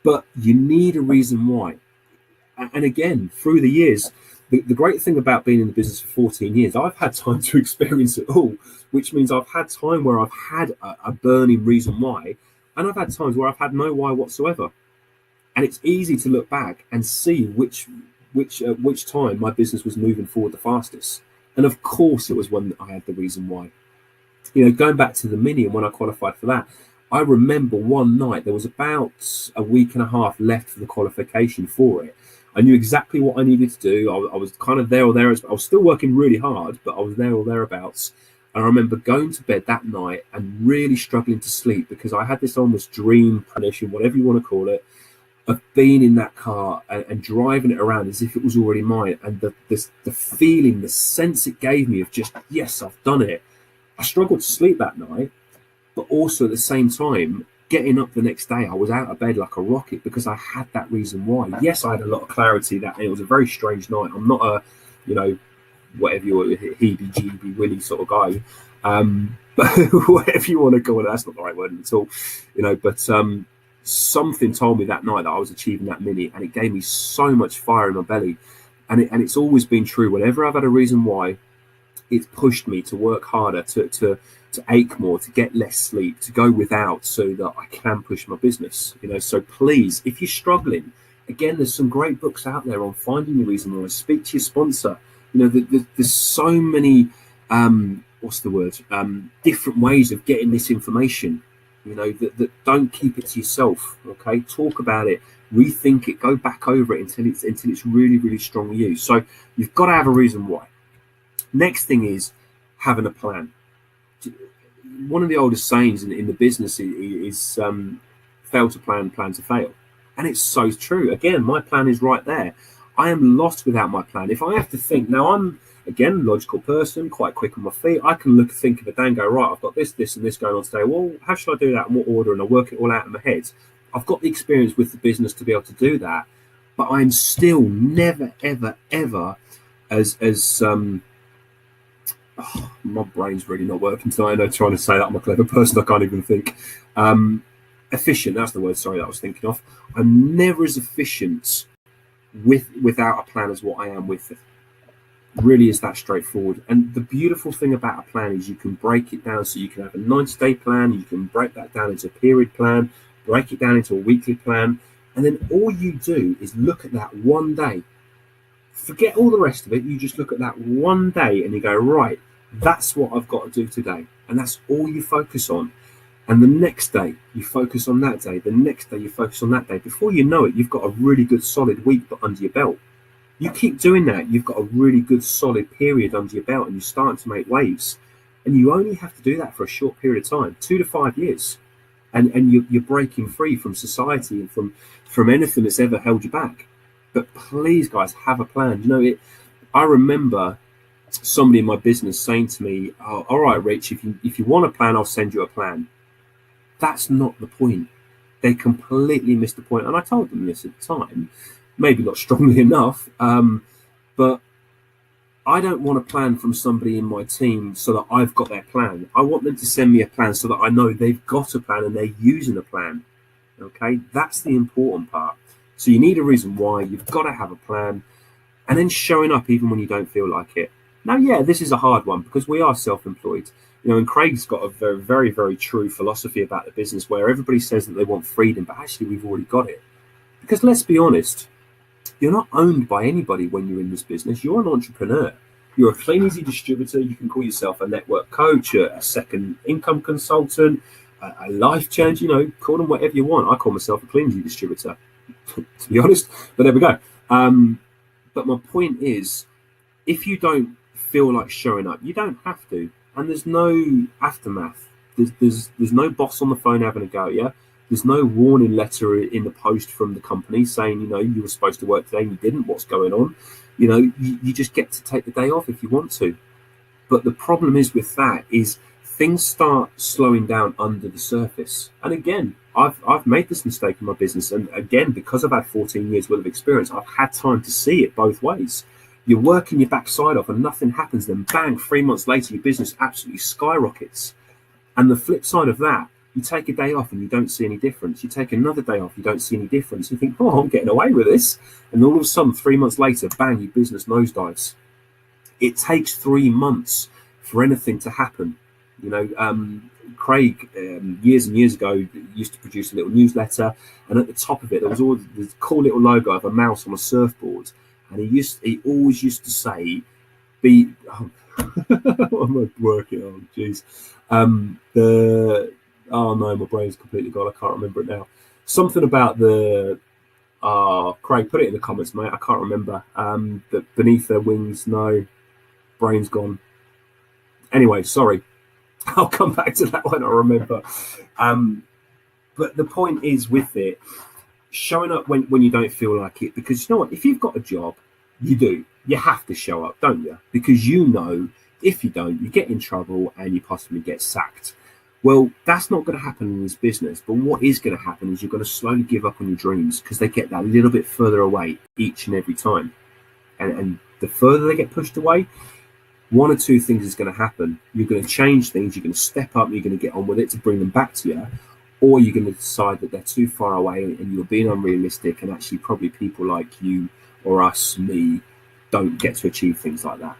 But you need a reason why. And again, through the years, the great thing about being in the business for 14 years, I've had time to experience it all, which means I've had time where I've had a burning reason why, and I've had times where I've had no why whatsoever. And it's easy to look back and see which time my business was moving forward the fastest. And of course, it was when I had the reason why. Going back to the Mini and when I qualified for that, I remember one night there was about a week and a half left for the qualification for it. I knew exactly what I needed to do. I was kind of there or there. I was still working really hard, but I was there or thereabouts. And I remember going to bed that night and really struggling to sleep because I had this almost dream premonition, whatever you want to call it, of being in that car and driving it around as if it was already mine. And the feeling, the sense it gave me of just, yes, I've done it. I struggled to sleep that night, but also at the same time, getting up the next day, I was out of bed like a rocket because I had that reason why. Yes, I had a lot of clarity that it was a very strange night. I'm not a, whatever you're, heebie-jeebie, willy sort of guy. But whatever you want to call it, that's not the right word at all. But something told me that night that I was achieving that mini, and it gave me so much fire in my belly. And it's always been true. Whenever I've had a reason why, it's pushed me to work harder, to ache more, to get less sleep, to go without so that I can push my business. So please, if you're struggling, again, there's some great books out there on finding your reason why. Speak to your sponsor. There's so many different ways of getting this information, that don't keep it to yourself. Okay, talk about it, rethink it, go back over it until it's really, really strong with you. So you've got to have a reason why. Next thing is having a plan. One of the oldest sayings in the business is fail to plan, plan to fail. And it's so true. Again, my plan is right there. I am lost without my plan. If I have to think, now I'm, again, a logical person, quite quick on my feet. I can think of a day and go, right, I've got this, and this going on today. Well, how should I do that? In what order? And I work it all out in my head. I've got the experience with the business to be able to do that. But I'm still never, ever, ever my brain's really not working tonight. I know, trying to say that I'm a clever person, I can't even think. Efficient, that's the word, sorry, that I was thinking of. I'm never as efficient without a plan as what I am with it. Really is that straightforward. And the beautiful thing about a plan is you can break it down. So you can have a 90-day plan, you can break that down into a period plan, break it down into a weekly plan, and then all you do is look at that one day. Forget all the rest of it. You just look at that one day and you go, right, that's what I've got to do today. And that's all you focus on. And the next day, you focus on that day. The next day, you focus on that day. Before you know it, you've got a really good solid week under your belt. You keep doing that, you've got a really good solid period under your belt, and you're starting to make waves. And you only have to do that for a short period of time, 2 to 5 years. And you're breaking free from society and from anything that's ever held you back. But please, guys, have a plan. I remember somebody in my business saying to me, oh, all right, Rich, if you want a plan, I'll send you a plan. That's not the point. They completely missed the point. And I told them this at the time, maybe not strongly enough, but I don't want a plan from somebody in my team so that I've got their plan. I want them to send me a plan so that I know they've got a plan and they're using a plan. Okay, that's the important part. So you need a reason why. You've got to have a plan, and then showing up even when you don't feel like it. Now, yeah, this is a hard one because we are self-employed. And Craig's got a very, very, very true philosophy about the business where everybody says that they want freedom, but actually we've already got it. Because let's be honest, you're not owned by anybody when you're in this business. You're an entrepreneur. You're a clean, easy distributor. You can call yourself a network coach, a second income consultant, a life change, call them whatever you want. I call myself a clean, easy distributor, to be honest, but there we go. But my point is, if you don't feel like showing up, you don't have to. And there's no aftermath. There's no boss on the phone having a go at you. There's no warning letter in the post from the company saying, you were supposed to work today and you didn't. What's going on? You just get to take the day off if you want to. But the problem is with that is things start slowing down under the surface. And again, I've made this mistake in my business. And again, because I've had 14 years worth of experience, I've had time to see it both ways. You're working your backside off and nothing happens. Then bang, 3 months later, your business absolutely skyrockets. And the flip side of that, you take a day off and you don't see any difference. You take another day off, you don't see any difference. You think, oh, I'm getting away with this. And all of a sudden, 3 months later, bang, your business nosedives. It takes 3 months for anything to happen. Craig, years and years ago, used to produce a little newsletter. And at the top of it, there was always this cool little logo of a mouse on a surfboard. And he always used to say, what am I working on? Jeez. Oh no, my brain's completely gone. I can't remember it now. Something about the Craig, put it in the comments, mate. I can't remember. That beneath their wings, no, brain's gone. Anyway, sorry. I'll come back to that when I remember. But the point is with it, showing up when you don't feel like it, because you know what? If you've got a job, you have to show up, don't you? Because you know, if you don't, you get in trouble and you possibly get sacked. Well, that's not going to happen in this business. But what is going to happen is you're going to slowly give up on your dreams because they get that little bit further away each and every time. And the further they get pushed away, one or two things is going to happen. You're going to change things. You're going to step up. You're going to get on with it to bring them back to you. Or you're going to decide that they're too far away and you're being unrealistic. And actually, probably people like you or us, me, don't get to achieve things like that.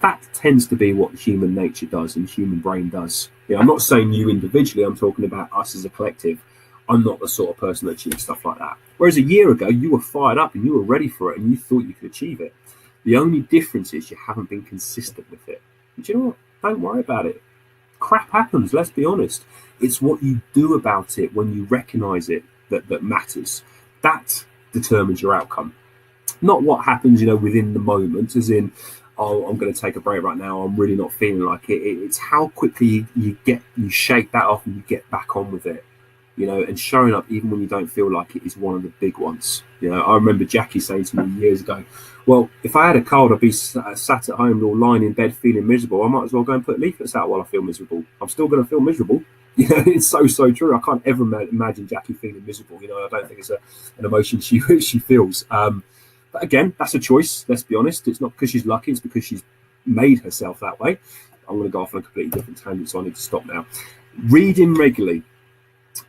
That tends to be what human nature does and human brain does. I'm not saying you individually. I'm talking about us as a collective. I'm not the sort of person that achieves stuff like that. Whereas a year ago, you were fired up and you were ready for it and you thought you could achieve it. The only difference is you haven't been consistent with it. But you know what? Don't worry about it. Crap happens, let's be honest. It's what you do about it when you recognize it that matters. That determines your outcome. Not what happens, within the moment, as in, oh, I'm going to take a break right now, I'm really not feeling like it. It's how quickly you shake that off and you get back on with it. And showing up even when you don't feel like it is one of the big ones. I remember Jackie saying to me years ago, well, if I had a cold, I'd be sat at home or lying in bed feeling miserable. I might as well go and put leaflets out while I feel miserable. I'm still going to feel miserable. It's so true. I can't ever imagine Jackie feeling miserable. I don't think it's an emotion she feels. But again, that's a choice. Let's be honest. It's not because she's lucky. It's because she's made herself that way. I'm going to go off on a completely different tangent, so I need to stop now. Reading regularly.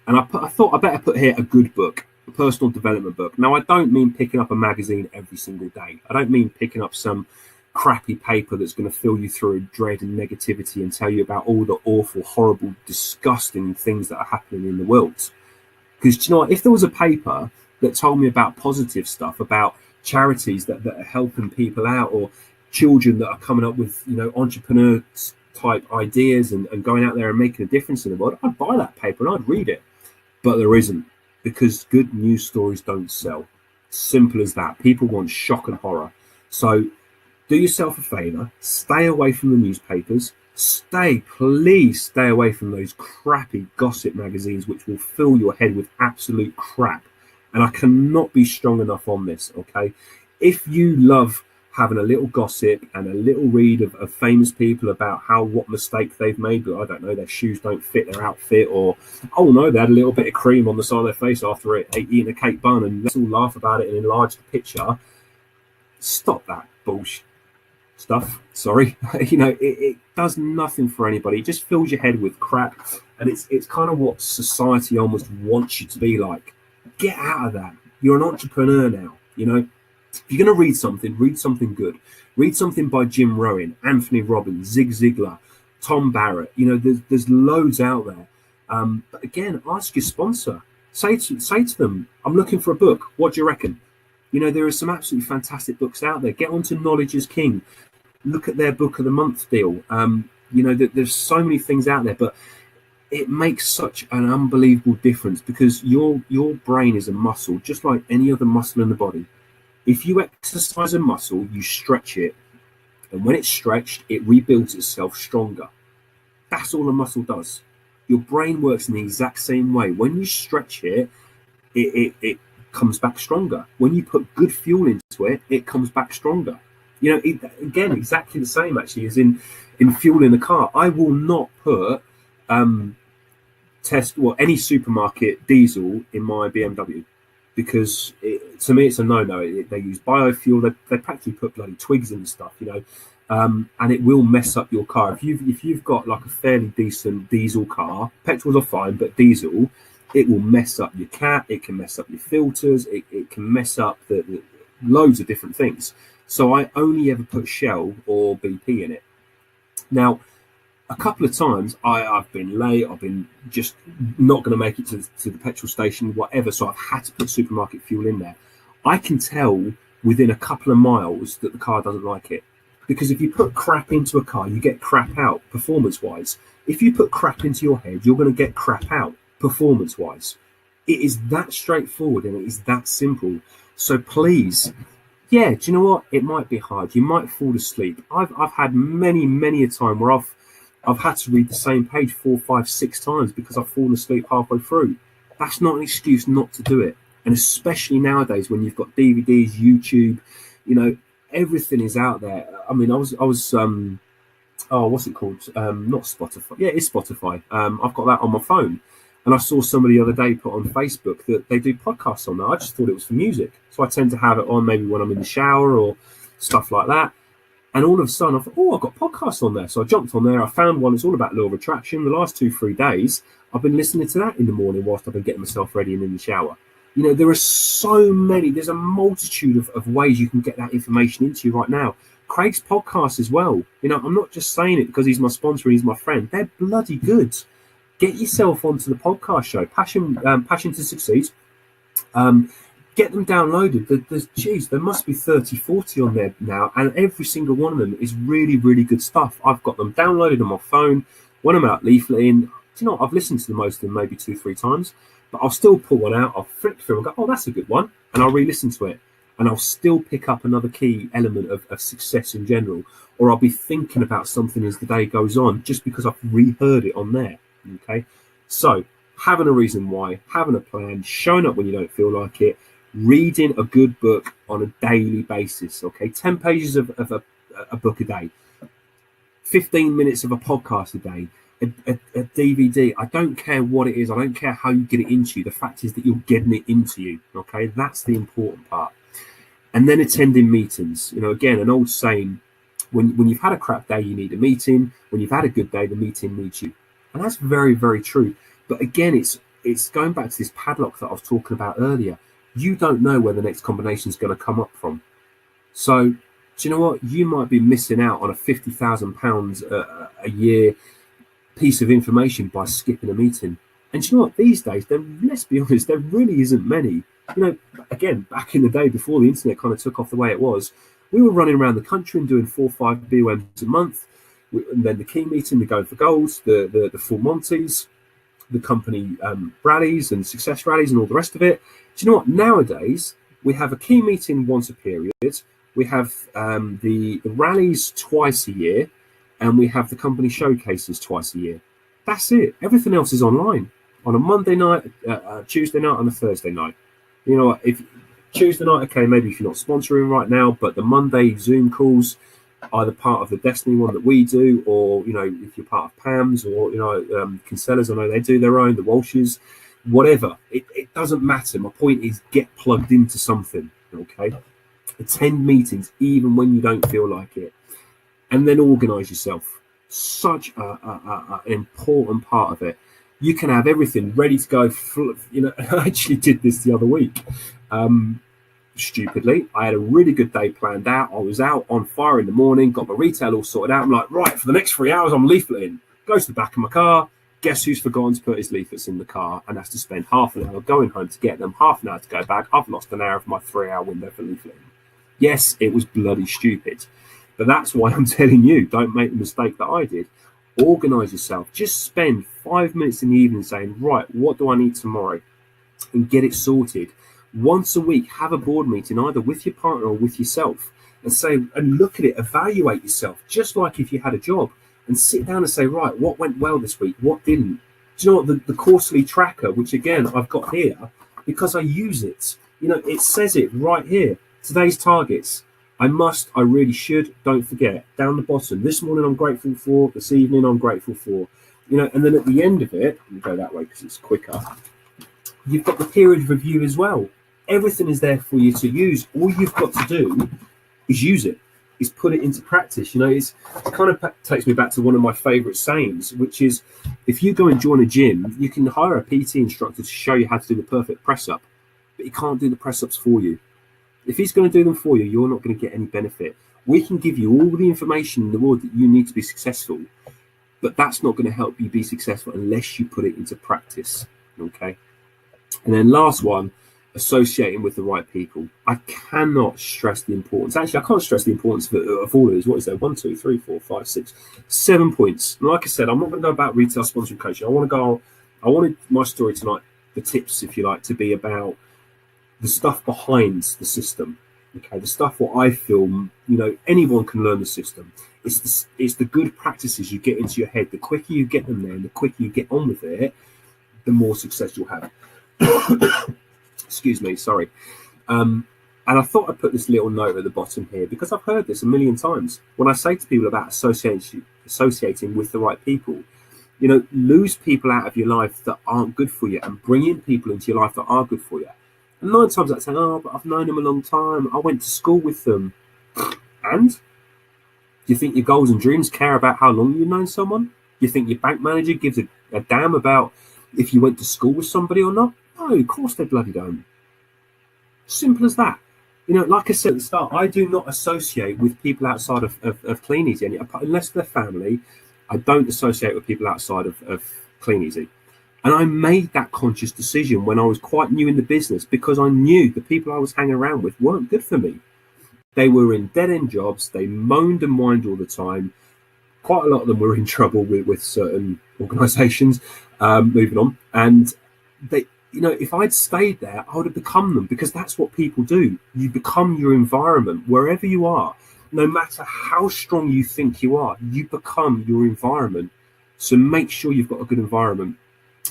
And I thought I better put here a good book, a personal development book. Now, I don't mean picking up a magazine every single day. I don't mean picking up some crappy paper that's going to fill you through dread and negativity and tell you about all the awful, horrible, disgusting things that are happening in the world. Because, you know what? If there was a paper that told me about positive stuff, about charities that are helping people out, or children that are coming up with, entrepreneur type ideas and going out there and making a difference in the world, I'd buy that paper and I'd read it. But there isn't, because good news stories don't sell. Simple as that. People want shock and horror. So do yourself a favor, stay away from the newspapers. Please stay away from those crappy gossip magazines which will fill your head with absolute crap. And I cannot be strong enough on this, okay? If you love having a little gossip and a little read of famous people about what mistake they've made, but I don't know, their shoes don't fit their outfit, or, oh no, they had a little bit of cream on the side of their face after eating a cake bun, and let's all laugh about it and enlarge the picture. Stop that bullshit stuff. Sorry. It does nothing for anybody. It just fills your head with crap. And it's kind of what society almost wants you to be like. Get out of that. You're an entrepreneur now, If you're going to read something good. Read something by Jim Rohn, Anthony Robbins, Zig Ziglar, Tom Barrett. There's loads out there. But again, ask your sponsor. Say to them, I'm looking for a book. What do you reckon? There are some absolutely fantastic books out there. Get onto Knowledge is King. Look at their book of the month deal. There's so many things out there, but it makes such an unbelievable difference, because your brain is a muscle, just like any other muscle in the body. If you exercise a muscle, you stretch it. And when it's stretched, it rebuilds itself stronger. That's all a muscle does. Your brain works in the exact same way. When you stretch it, it comes back stronger. When you put good fuel into it, it comes back stronger. Again, exactly the same actually as in fuel in the car. I will not put any supermarket diesel in my BMW, because to me it's a no-no. They use biofuel. They practically put bloody twigs in the stuff, and it will mess up your car. If you've got like a fairly decent diesel car, petrols are fine, but diesel, it will mess up your cat. It can mess up your filters. It can mess up the loads of different things. So I only ever put Shell or BP in it. Now, a couple of times I've been late, I've been just not going to make it to the petrol station, whatever, so I've had to put supermarket fuel in there. I can tell within a couple of miles that the car doesn't like it. Because if you put crap into a car, you get crap out, performance-wise. If you put crap into your head, you're going to get crap out, performance-wise. It is that straightforward and it is that simple. So please, yeah, do you know what? It might be hard. You might fall asleep. I've had many a time where I've had to read the same page 4, 5, 6 times because I've fallen asleep halfway through. That's not an excuse not to do it. And especially nowadays when you've got DVDs, YouTube, you know, everything is out there. I mean, I was oh, what's it called? Not Spotify. Yeah, it's Spotify. I've got that on my phone. And I saw somebody the other day put on Facebook that they do podcasts on there. I just thought it was for music. So I tend to have it on maybe when I'm in the shower or stuff like that. And all of a sudden, I thought, oh, I've got podcasts on there. So I jumped on there. I found one that's all about law of attraction. The last 2, 3 days, I've been listening to that in the morning whilst I've been getting myself ready and in the shower. You know, there are so many, there's a multitude of ways you can get that information into you right now. Craig's podcast as well. You know, I'm not just saying it because he's my sponsor and he's my friend. They're bloody good. Get yourself onto the podcast show, Passion to Succeed. Get them downloaded. Geez, there must be 30, 40 on there now, and every single one of them is really good stuff. I've got them downloaded on my phone. When I'm out leafleting, do you know what? I've listened to the most of them maybe 2, 3 times, but I'll still pull one out, I'll flick through and go, oh, that's a good one, and I'll re-listen to it. And I'll still pick up another key element of success in general, or I'll be thinking about something as the day goes on just because I've reheard it on there. Okay, so having a reason why, having a plan, showing up when you don't feel like it, reading a good book on a daily basis. Okay, 10 pages of a book a day, 15 minutes of a podcast a day, a DVD. I don't care what it is. I don't care how you get it into you. The fact is that you're getting it into you. Okay, that's the important part. And then attending meetings. You know, again, an old saying: when you've had a crap day, you need a meeting. When you've had a good day, the meeting needs you. And that's very true. But again, it's going back to this padlock that I was talking about earlier. You don't know where the next combination is going to come up from. So, do you know what? You might be missing out on a £50,000 a year piece of information by skipping a meeting. And do you know what? These days, let's be honest, there really isn't many. You know, again, back in the day before the internet kind of took off the way it was, we were running around the country and doing 4 or 5 BOMs a month. And then the key meeting, the Go for Golds, the full Monties, the company rallies and success rallies and all the rest of it. Do you know what? Nowadays, we have a key meeting once a period. We have the rallies twice a year, and we have the company showcases twice a year. That's it. Everything else is online on a Monday night, Tuesday night, and a Thursday night. You know, if Tuesday night, okay, maybe if you're not sponsoring right now, but the Monday Zoom calls, either part of the Destiny one that we do, or, you know, if you're part of PAMS or, you know, Kinsella's, I know they do their own, the Walshes, whatever. It doesn't matter. My point is get plugged into something, okay? Attend meetings even when you don't feel like it. And then organise yourself. Such an important part of it. You can have everything ready to go. You know, I actually did this the other week. Stupidly, I had a really good day planned out. I was out on fire in the morning, got my retail all sorted out. I'm like, right, for the next 3 hours, I'm leafleting. Go to the back of my car. Guess who's forgotten to put his leaflets in the car and has to spend half an hour going home to get them, half an hour to go back. I've lost an hour of my 3-hour window for leafleting. Yes, it was bloody stupid. But that's why I'm telling you, don't make the mistake that I did. Organise yourself. Just spend 5 minutes in the evening saying, right, what do I need tomorrow? And get it sorted. Once a week, have a board meeting, either with your partner or with yourself, and say, and look at it, evaluate yourself, just like if you had a job, and sit down and say, right, what went well this week? What didn't? Do you know what? The quarterly tracker, which again, I've got here because I use it. You know, it says it right here. Today's targets. I really should, don't forget, down the bottom. This morning I'm grateful for, this evening I'm grateful for. You know, and then at the end of it, let me go that way because it's quicker. You've got the period review as well. Everything is there for you to use. All you've got to do is use it, is put it into practice. You know, it kind of takes me back to one of my favorite sayings, which is if you go and join a gym, you can hire a PT instructor to show you how to do the perfect press up, but he can't do the press ups for you. If he's going to do them for you, you're not going to get any benefit. We can give you all the information in the world that you need to be successful, but that's not going to help you be successful unless you put it into practice. Okay. And then last one, associating with the right people. I cannot stress the importance. Actually, I can't stress the importance of all of these. What is there? 1, 2, 3, 4, 5, 6, 7 points. And like I said, I'm not going to go about retail sponsoring coaching. I wanted my story tonight the tips, if you like, to be about the stuff behind the system. Okay, the stuff what I feel, anyone can learn the system. It's the good practices you get into your head. The quicker you get them there, and the quicker you get on with it, the more success you'll have. Excuse me, sorry. And I thought I'd put this little note at the bottom here because I've heard this a million times. When I say to people about associating with the right people, lose people out of your life that aren't good for you and bring in people into your life that are good for you. And 9 times out of 10, but I've known them a long time. I went to school with them. And? Do you think your goals and dreams care about how long you've known someone? Do you think your bank manager gives a damn about if you went to school with somebody or not? No, of course they bloody don't. Simple as that. Like I said at the start, I do not associate with people outside of Clean Easy. Unless they're family, I don't associate with people outside of Clean Easy. And I made that conscious decision when I was quite new in the business because I knew the people I was hanging around with weren't good for me. They were in dead-end jobs. They moaned and whined all the time. Quite a lot of them were in trouble with certain organisations. Moving on. And they, if I'd stayed there, I would have become them because that's what people do. You become your environment wherever you are. No matter how strong you think you are, you become your environment. So make sure you've got a good environment.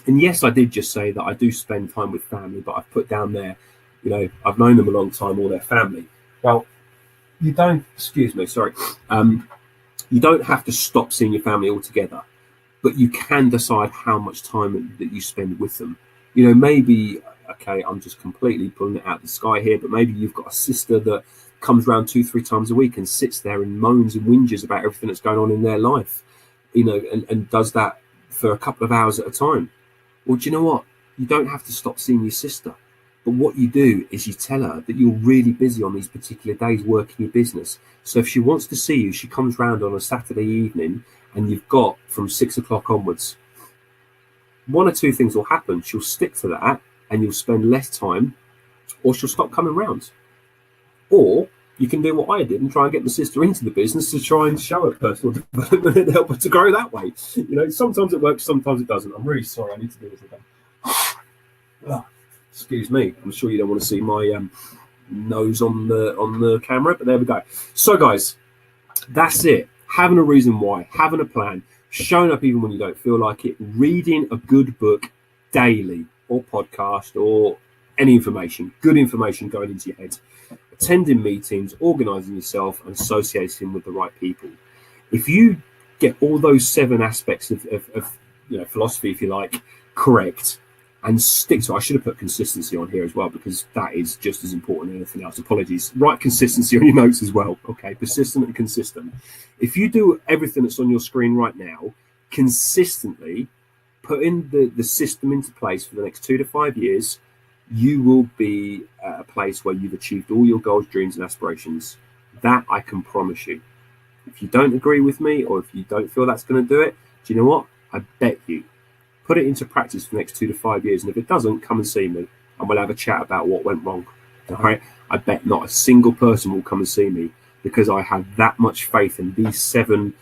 And yes, I did just say that I do spend time with family, but I've put down there, I've known them a long time, all their family. Well, you don't have to stop seeing your family altogether, but you can decide how much time that you spend with them. Maybe, okay, I'm just completely pulling it out of the sky here, but maybe you've got a sister that comes around 2-3 times a week and sits there and moans and whinges about everything that's going on in their life, and does that for a couple of hours at a time. Well, do you know what? You don't have to stop seeing your sister. But what you do is you tell her that you're really busy on these particular days working your business. So if she wants to see you, she comes round on a Saturday evening and you've got from 6 o'clock onwards. 1 or 2 things will happen. She'll stick to that and you'll spend less time, or she'll stop coming round. Or you can do what I did and try and get my sister into the business to try and show her personal development and help her to grow that way. Sometimes it works, sometimes it doesn't. I'm really sorry. I need to do this again. Excuse me. I'm sure you don't want to see my nose on the camera, but there we go. So, guys, that's it. Having a reason why, having a plan, showing up even when you don't feel like it, reading a good book daily or podcast or any information, good information going into your head, attending meetings, organising yourself and associating with the right people. If you get all those 7 aspects of philosophy, if you like, correct, and stick to it. I should have put consistency on here as well because that is just as important as anything else. Apologies. Write consistency on your notes as well. Okay, persistent and consistent. If you do everything that's on your screen right now, consistently putting the system into place for the next 2 to 5 years, you will be at a place where you've achieved all your goals, dreams, and aspirations. That I can promise you. If you don't agree with me or if you don't feel that's going to do it, do you know what? I bet you. Put it into practice for the next 2 to 5 years. And if it doesn't, come and see me and we'll have a chat about what went wrong. All right. I bet not a single person will come and see me because I have that much faith in these 7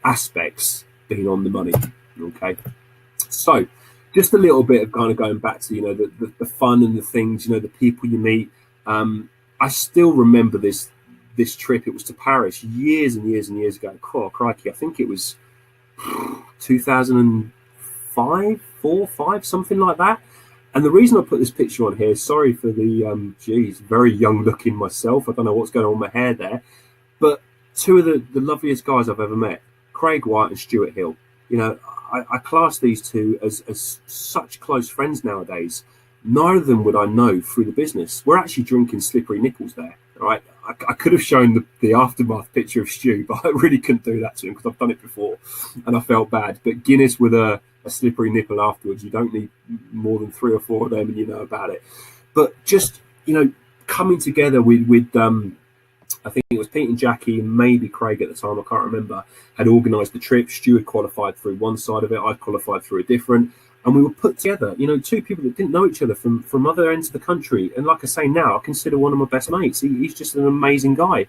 aspects being on the money. Okay. So just a little bit of kind of going back to, the fun and the things, the people you meet. I still remember this trip. It was to Paris years and years and years ago. Oh, crikey. I think it was 2005, 4, 5, something like that. And the reason I put this picture on here, sorry for the, very young looking myself. I don't know what's going on with my hair there. But 2 of the loveliest guys I've ever met, Craig White and Stuart Hill. I class these 2 as such close friends nowadays. Neither of them would I know through the business. We're actually drinking slippery nipples there, right? I could have shown the aftermath picture of Stu, but I really couldn't do that to him because I've done it before and I felt bad. But Guinness with a slippery nipple afterwards, you don't need more than 3 or 4 of them and you know about it. But just, coming together with I think it was Pete and Jackie and maybe Craig at the time, I can't remember, had organised the trip. Stu had qualified through one side of it, I'd qualified through a different. And we were put together, 2 people that didn't know each other from other ends of the country. And like I say now, I consider one of my best mates. He's just an amazing guy.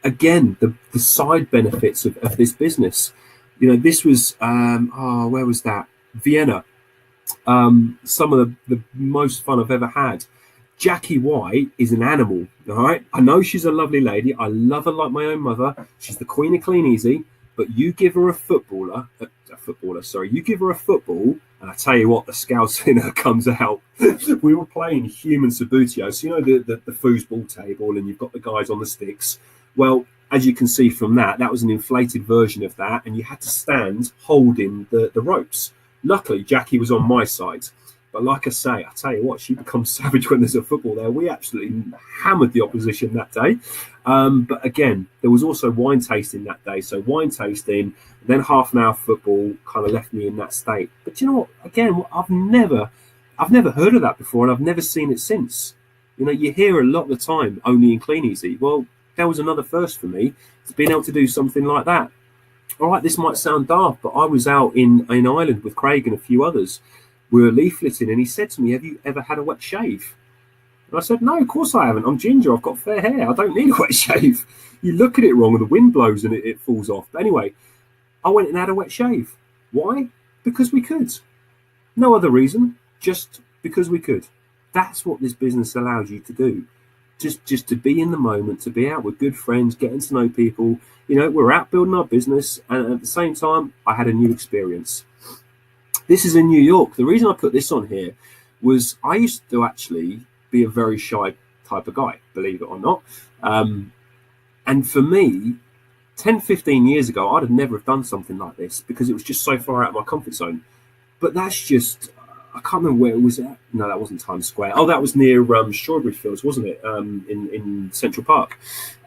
Again, the side benefits of this business. This was, where was that? Vienna. Some of the most fun I've ever had. Jackie White is an animal, all right? I know she's a lovely lady. I love her like my own mother. She's the queen of clean easy. But you give her you give her a football, and I tell you what, the scouts in her comes out. We were playing human Sabutio, so you know the foosball table, and you've got the guys on the sticks. Well, as you can see from that, that was an inflated version of that, and you had to stand holding the ropes. Luckily, Jackie was on my side. But like I say, I tell you what, she becomes savage when there's a football there. We absolutely hammered the opposition that day. But again, there was also wine tasting that day. So wine tasting, then half an hour football kind of left me in that state. But you know what? Again, I've never heard of that before, and I've never seen it since. You know, you hear a lot of the time only in clean easy. Well, that was another first for me, to being able to do something like that. All right, this might sound daft, but I was out in Ireland with Craig and a few others. We were leafleting, and he said to me, "Have you ever had a wet shave?" And I said, "No, of course I haven't. I'm ginger. I've got fair hair. I don't need a wet shave." You look at it wrong, and the wind blows and it falls off. But anyway, I went and had a wet shave. Why? Because we could. No other reason. Just because we could. That's what this business allows you to do. Just to be in the moment, to be out with good friends, getting to know people. You know, we're out building our business, and at the same time, I had a new experience. This is in New York. The reason I put this on here was I used to actually be a very shy type of guy, believe it or not. And for me, 10, 15 years ago, I'd have never have done something like this because it was just so far out of my comfort zone. But that's just, I can't remember where it was at. No, that wasn't Times Square. Oh, that was near Strawberry Fields, wasn't it? In Central Park.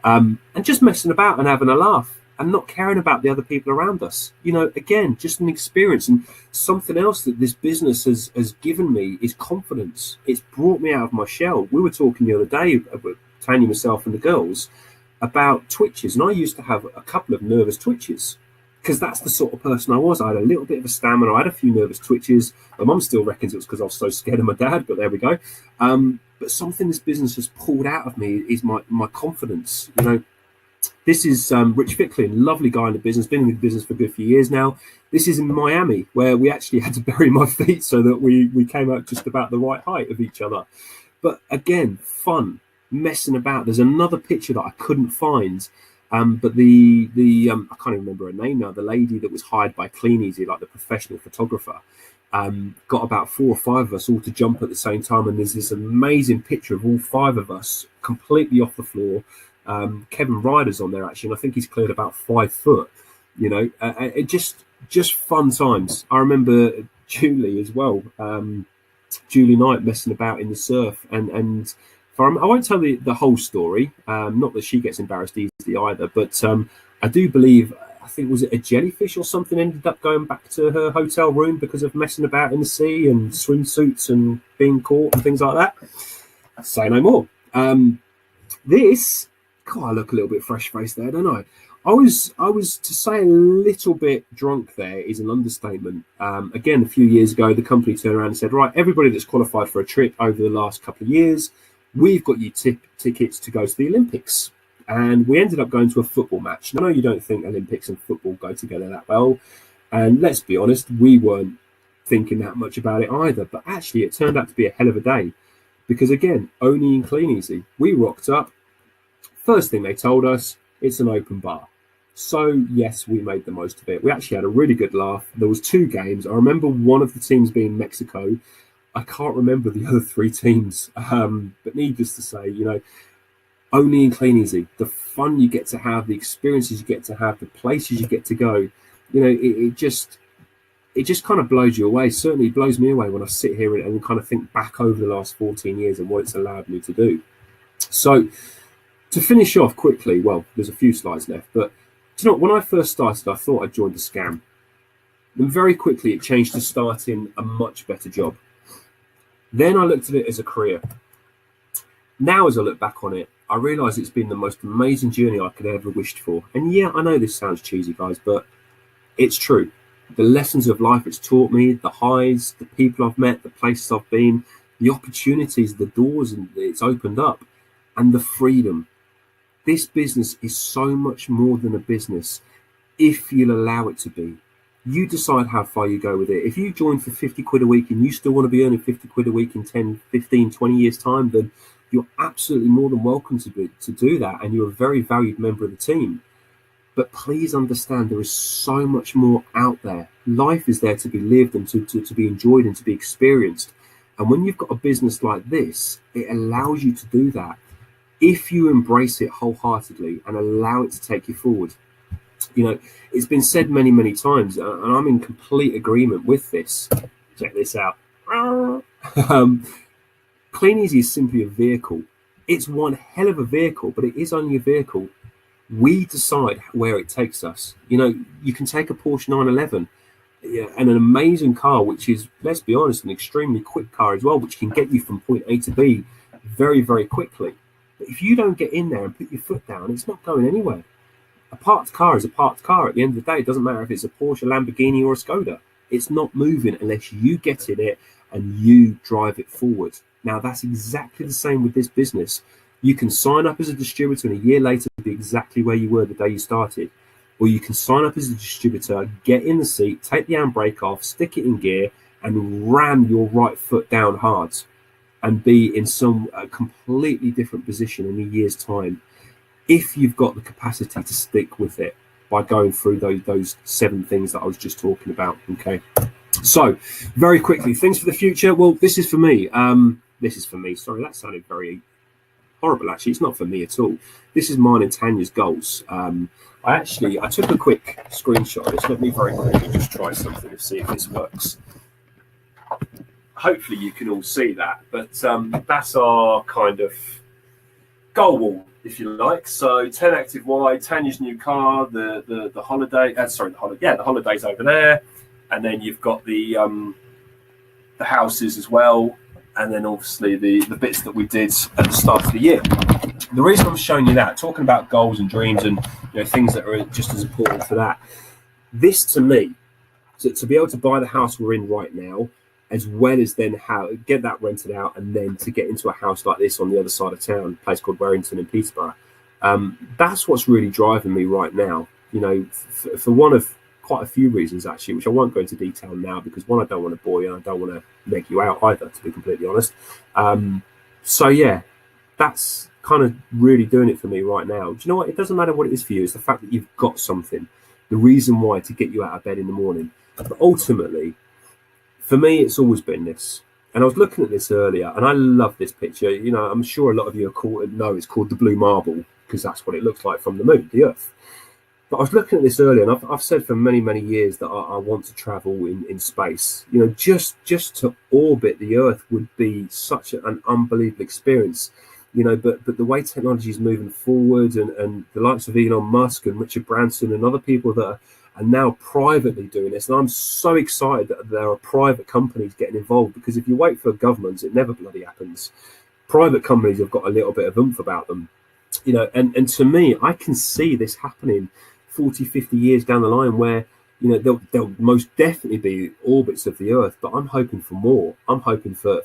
And just messing about and having a laugh and not caring about the other people around us. You know, again, just an experience. And something else that this business has given me is confidence. It's brought me out of my shell. We were talking the other day about Tanya, myself, and the girls about twitches. And I used to have a couple of nervous twitches because that's the sort of person I was. I had a little bit of a stammer. I had a few nervous twitches. My mum still reckons it was because I was so scared of my dad, but there we go. But something this business has pulled out of me is my confidence. You know, this is Rich Ficklin, lovely guy in the business, been in the business for a good few years now. This is in Miami, where we actually had to bury my feet so that we came out just about the right height of each other. But again, fun, messing about. There's another picture that I couldn't find, but the I can't even remember her name now. The lady that was hired by Clean Easy, like the professional photographer, got about 4 or 5 of us all to jump at the same time, and there's this amazing picture of all 5 of us completely off the floor. Kevin Ryder's on there actually, and I think he's cleared about 5 foot. You know, it just fun times. I remember Julie as well. Julie Knight messing about in the surf, and I won't tell the whole story. Not that she gets embarrassed easily either, but I do believe, I think, was it a jellyfish or something, ended up going back to her hotel room because of messing about in the sea and swimsuits and being caught and things like that. Say no more. This, God, I look a little bit fresh-faced there, don't I? I was to say a little bit drunk there is an understatement. Again, a few years ago, the company turned around and said, right, everybody that's qualified for a trip over the last couple of years, we've got you tickets to go to the Olympics. And we ended up going to a football match. Now, I know you don't think Olympics and football go together that well. And let's be honest, we weren't thinking that much about it either. But actually, it turned out to be a hell of a day. Because again, only in Clean Easy, we rocked up. First thing they told us, it's an open bar. So yes, we made the most of it. We actually had a really good laugh. There was 2 games. I remember one of the teams being Mexico. I can't remember the other 3 teams. But needless to say, you know, only in Clean Easy, the fun you get to have, the experiences you get to have, the places you get to go, you know, it just kind of blows you away. Certainly blows me away when I sit here and kind of think back over the last 14 years and what it's allowed me to do. So to finish off quickly, well, there's a few slides left, but do you know, when I first started, I thought I joined a scam. And very quickly it changed to starting a much better job. Then I looked at it as a career. Now, as I look back on it, I realise it's been the most amazing journey I could ever wished for. And yeah, I know this sounds cheesy, guys, but it's true. The lessons of life it's taught me, the highs, the people I've met, the places I've been, the opportunities, the doors it's opened up, and the freedom. This business is so much more than a business if you'll allow it to be. You decide how far you go with it. If you join for 50 quid a week and you still want to be earning 50 quid a week in 10, 15, 20 years time, then you're absolutely more than welcome to do that. And you're a very valued member of the team. But please understand there is so much more out there. Life is there to be lived and to be enjoyed and to be experienced. And when you've got a business like this, it allows you to do that if you embrace it wholeheartedly and allow it to take you forward. You know, it's been said many, many times, and I'm in complete agreement with this. Check this out. Clean Easy is simply a vehicle. It's one hell of a vehicle, but it is only a vehicle. We decide where it takes us. You know, you can take a Porsche 911, and an amazing car, which is, let's be honest, an extremely quick car as well, which can get you from point A to B very, very quickly. But if you don't get in there and put your foot down, it's not going anywhere. A parked car is a parked car. At the end of the day, it doesn't matter if it's a Porsche, a Lamborghini, or a Skoda. It's not moving unless you get in it and you drive it forward. Now, that's exactly the same with this business. You can sign up as a distributor and a year later be exactly where you were the day you started. Or you can sign up as a distributor, get in the seat, take the handbrake off, stick it in gear, and ram your right foot down hard and be in some completely different position in a year's time, if you've got the capacity to stick with it by going through those 7 things that I was just talking about. Okay, so very quickly, things for the future. Well, this is for me. Sorry, that sounded very horrible. Actually, it's not for me at all. This is mine and Tanya's goals. I took a quick screenshot of this. Let me very quickly just try something to see if this works. Hopefully you can all see that, but that's our kind of goal wall, if you like. So 10 active wide, Tanya's new car, the holiday, the holiday's over there, and then you've got the houses as well, and then obviously the bits that we did at the start of the year. The reason I'm showing you that, talking about goals and dreams and things that are just as important for that, this to me, to be able to buy the house we're in right now, as well as then how get that rented out, and then to get into a house like this on the other side of town, a place called Warrington in Peterborough. That's what's really driving me right now. For one of quite a few reasons actually, which I won't go into detail now because one, I don't want to bore you, and I don't want to make you out either, to be completely honest. So yeah, that's kind of really doing it for me right now. Do you know what? It doesn't matter what it is for you. It's the fact that you've got something, the reason why to get you out of bed in the morning. But ultimately, for me, it's always been this. And I was looking at this earlier, and I love this picture. I'm sure a lot of you know it's called the blue marble, because that's what it looks like from the moon, the Earth. But I was looking at this earlier, and I've said for many, many years that I want to travel in space. Just to orbit the Earth would be such an unbelievable experience. But the way technology is moving forward, and the likes of Elon Musk and Richard Branson and other people that are now privately doing this, and I'm so excited that there are private companies getting involved, because if you wait for governments, it never bloody happens. Private companies have got a little bit of oomph about them, and to me, I can see this happening 40, 50 years down the line, where there'll most definitely be orbits of the Earth, but I'm hoping for more. I'm hoping for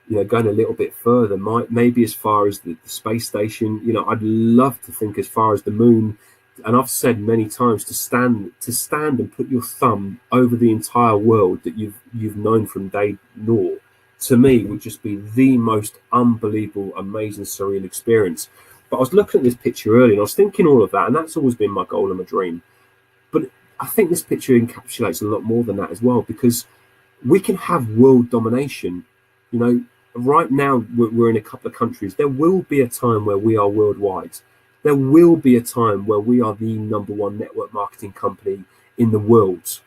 going a little bit further, maybe as far as the space station. I'd love to think as far as the moon. And I've said many times, to stand and put your thumb over the entire world that you've known from day naught, to me would just be the most unbelievable, amazing, surreal experience. But I was looking at this picture earlier, and I was thinking all of that, and that's always been my goal and my dream. But I think this picture encapsulates a lot more than that as well, because we can have world domination. Right now we're in a couple of countries. There will be a time where we are worldwide. There will be a time where we are the #1 network marketing company in the world.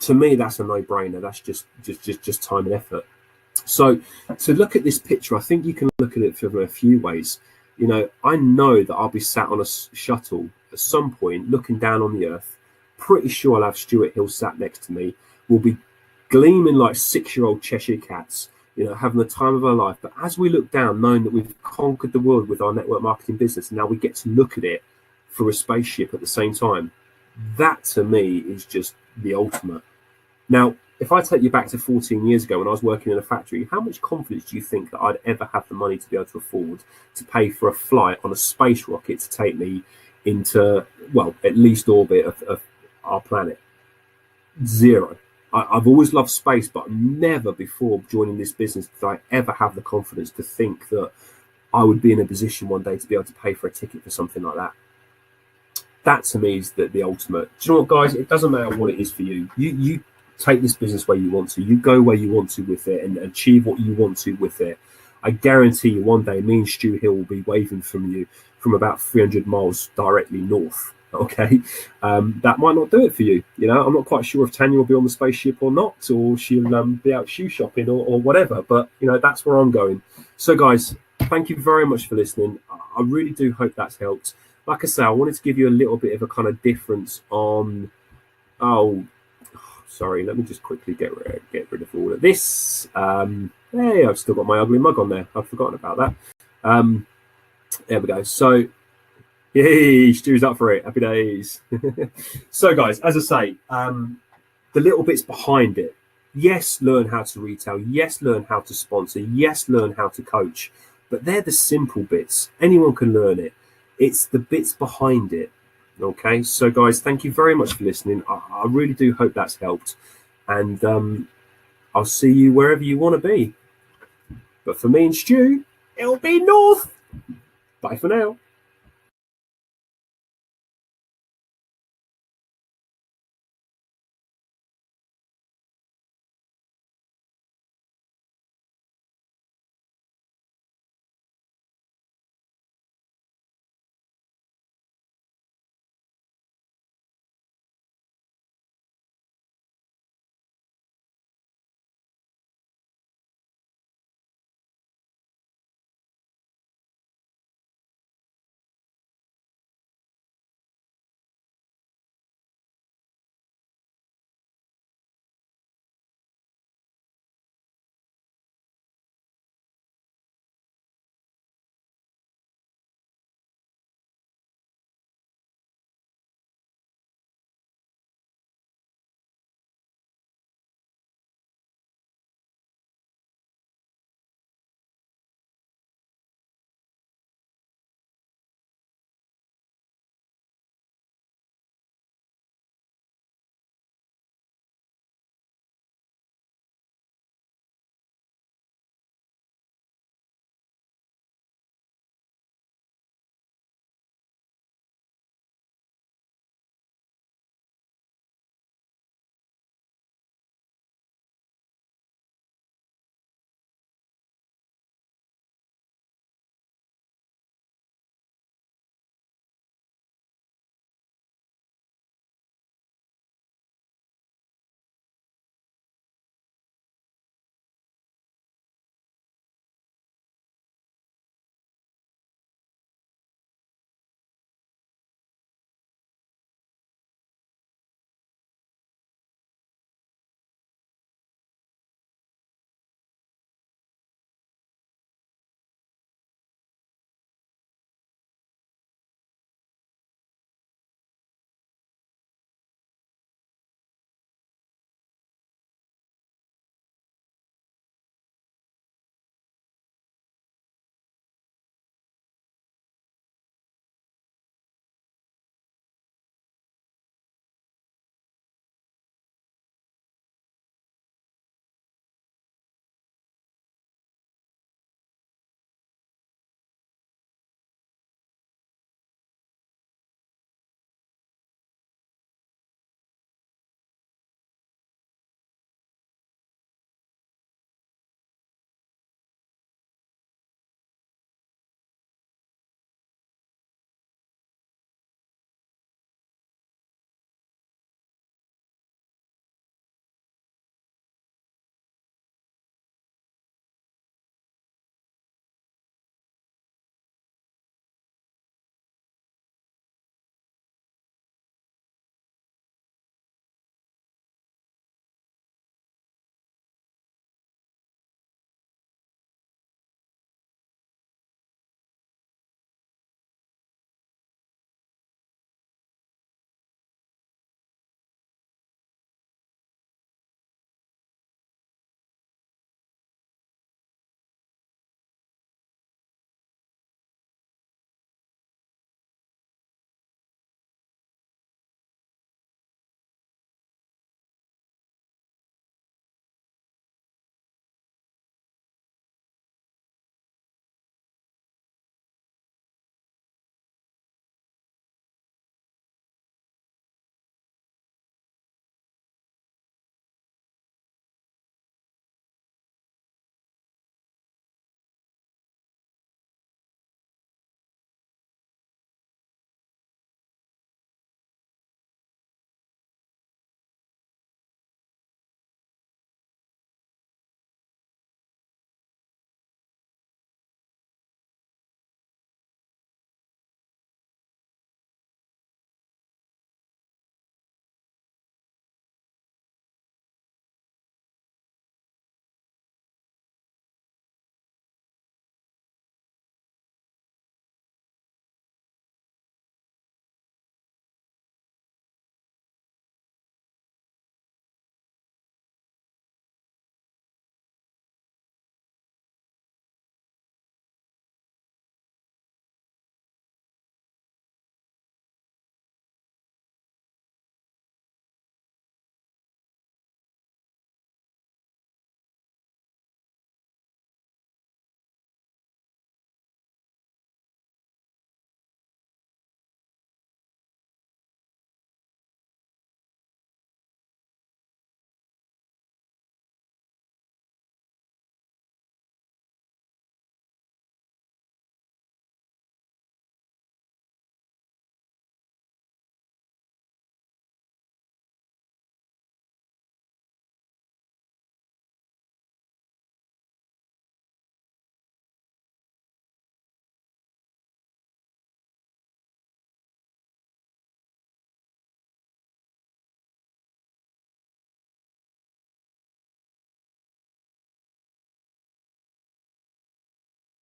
To me, that's a no-brainer. That's just time and effort. So to look at this picture, I think you can look at it from a few ways. I know that I'll be sat on a shuttle at some point looking down on the Earth. Pretty sure I'll have Stuart Hill sat next to me. We'll be gleaming like 6-year-old Cheshire cats, having the time of our life. But as we look down, knowing that we've conquered the world with our network marketing business, and now we get to look at it through a spaceship at the same time, that to me is just the ultimate. Now, if I take you back to 14 years ago when I was working in a factory, how much confidence do you think that I'd ever have the money to be able to afford to pay for a flight on a space rocket to take me into, well, at least orbit of our planet? Zero. I've always loved space, but never before joining this business did I ever have the confidence to think that I would be in a position one day to be able to pay for a ticket for something like that. That to me is the ultimate. Do you know what, guys? It doesn't matter what it is for you. You take this business where you want to. You go where you want to with it and achieve what you want to with it. I guarantee you one day me and Stu Hill will be waving from you from about 300 miles directly north. Okay, that might not do it for you. You know, I'm not quite sure if Tanya will be on the spaceship or not, or she'll be out shoe shopping or whatever. But you know, that's where I'm going. So, guys, thank you very much for listening. I really do hope that's helped. Like I say, I wanted to give you a little bit of a kind of difference on. Oh, sorry. Let me just quickly get rid of all of this. Hey, I've still got my ugly mug on there. I've forgotten about that. There we go. So. Yay, Stu's up for it. Happy days. So, guys, as I say, the little bits behind it. Yes, learn how to retail. Yes, learn how to sponsor. Yes, learn how to coach. But they're the simple bits. Anyone can learn it. It's the bits behind it. Okay, so, guys, thank you very much for listening. I really do hope that's helped. And I'll see you wherever you want to be. But for me and Stu, it'll be north. Bye for now.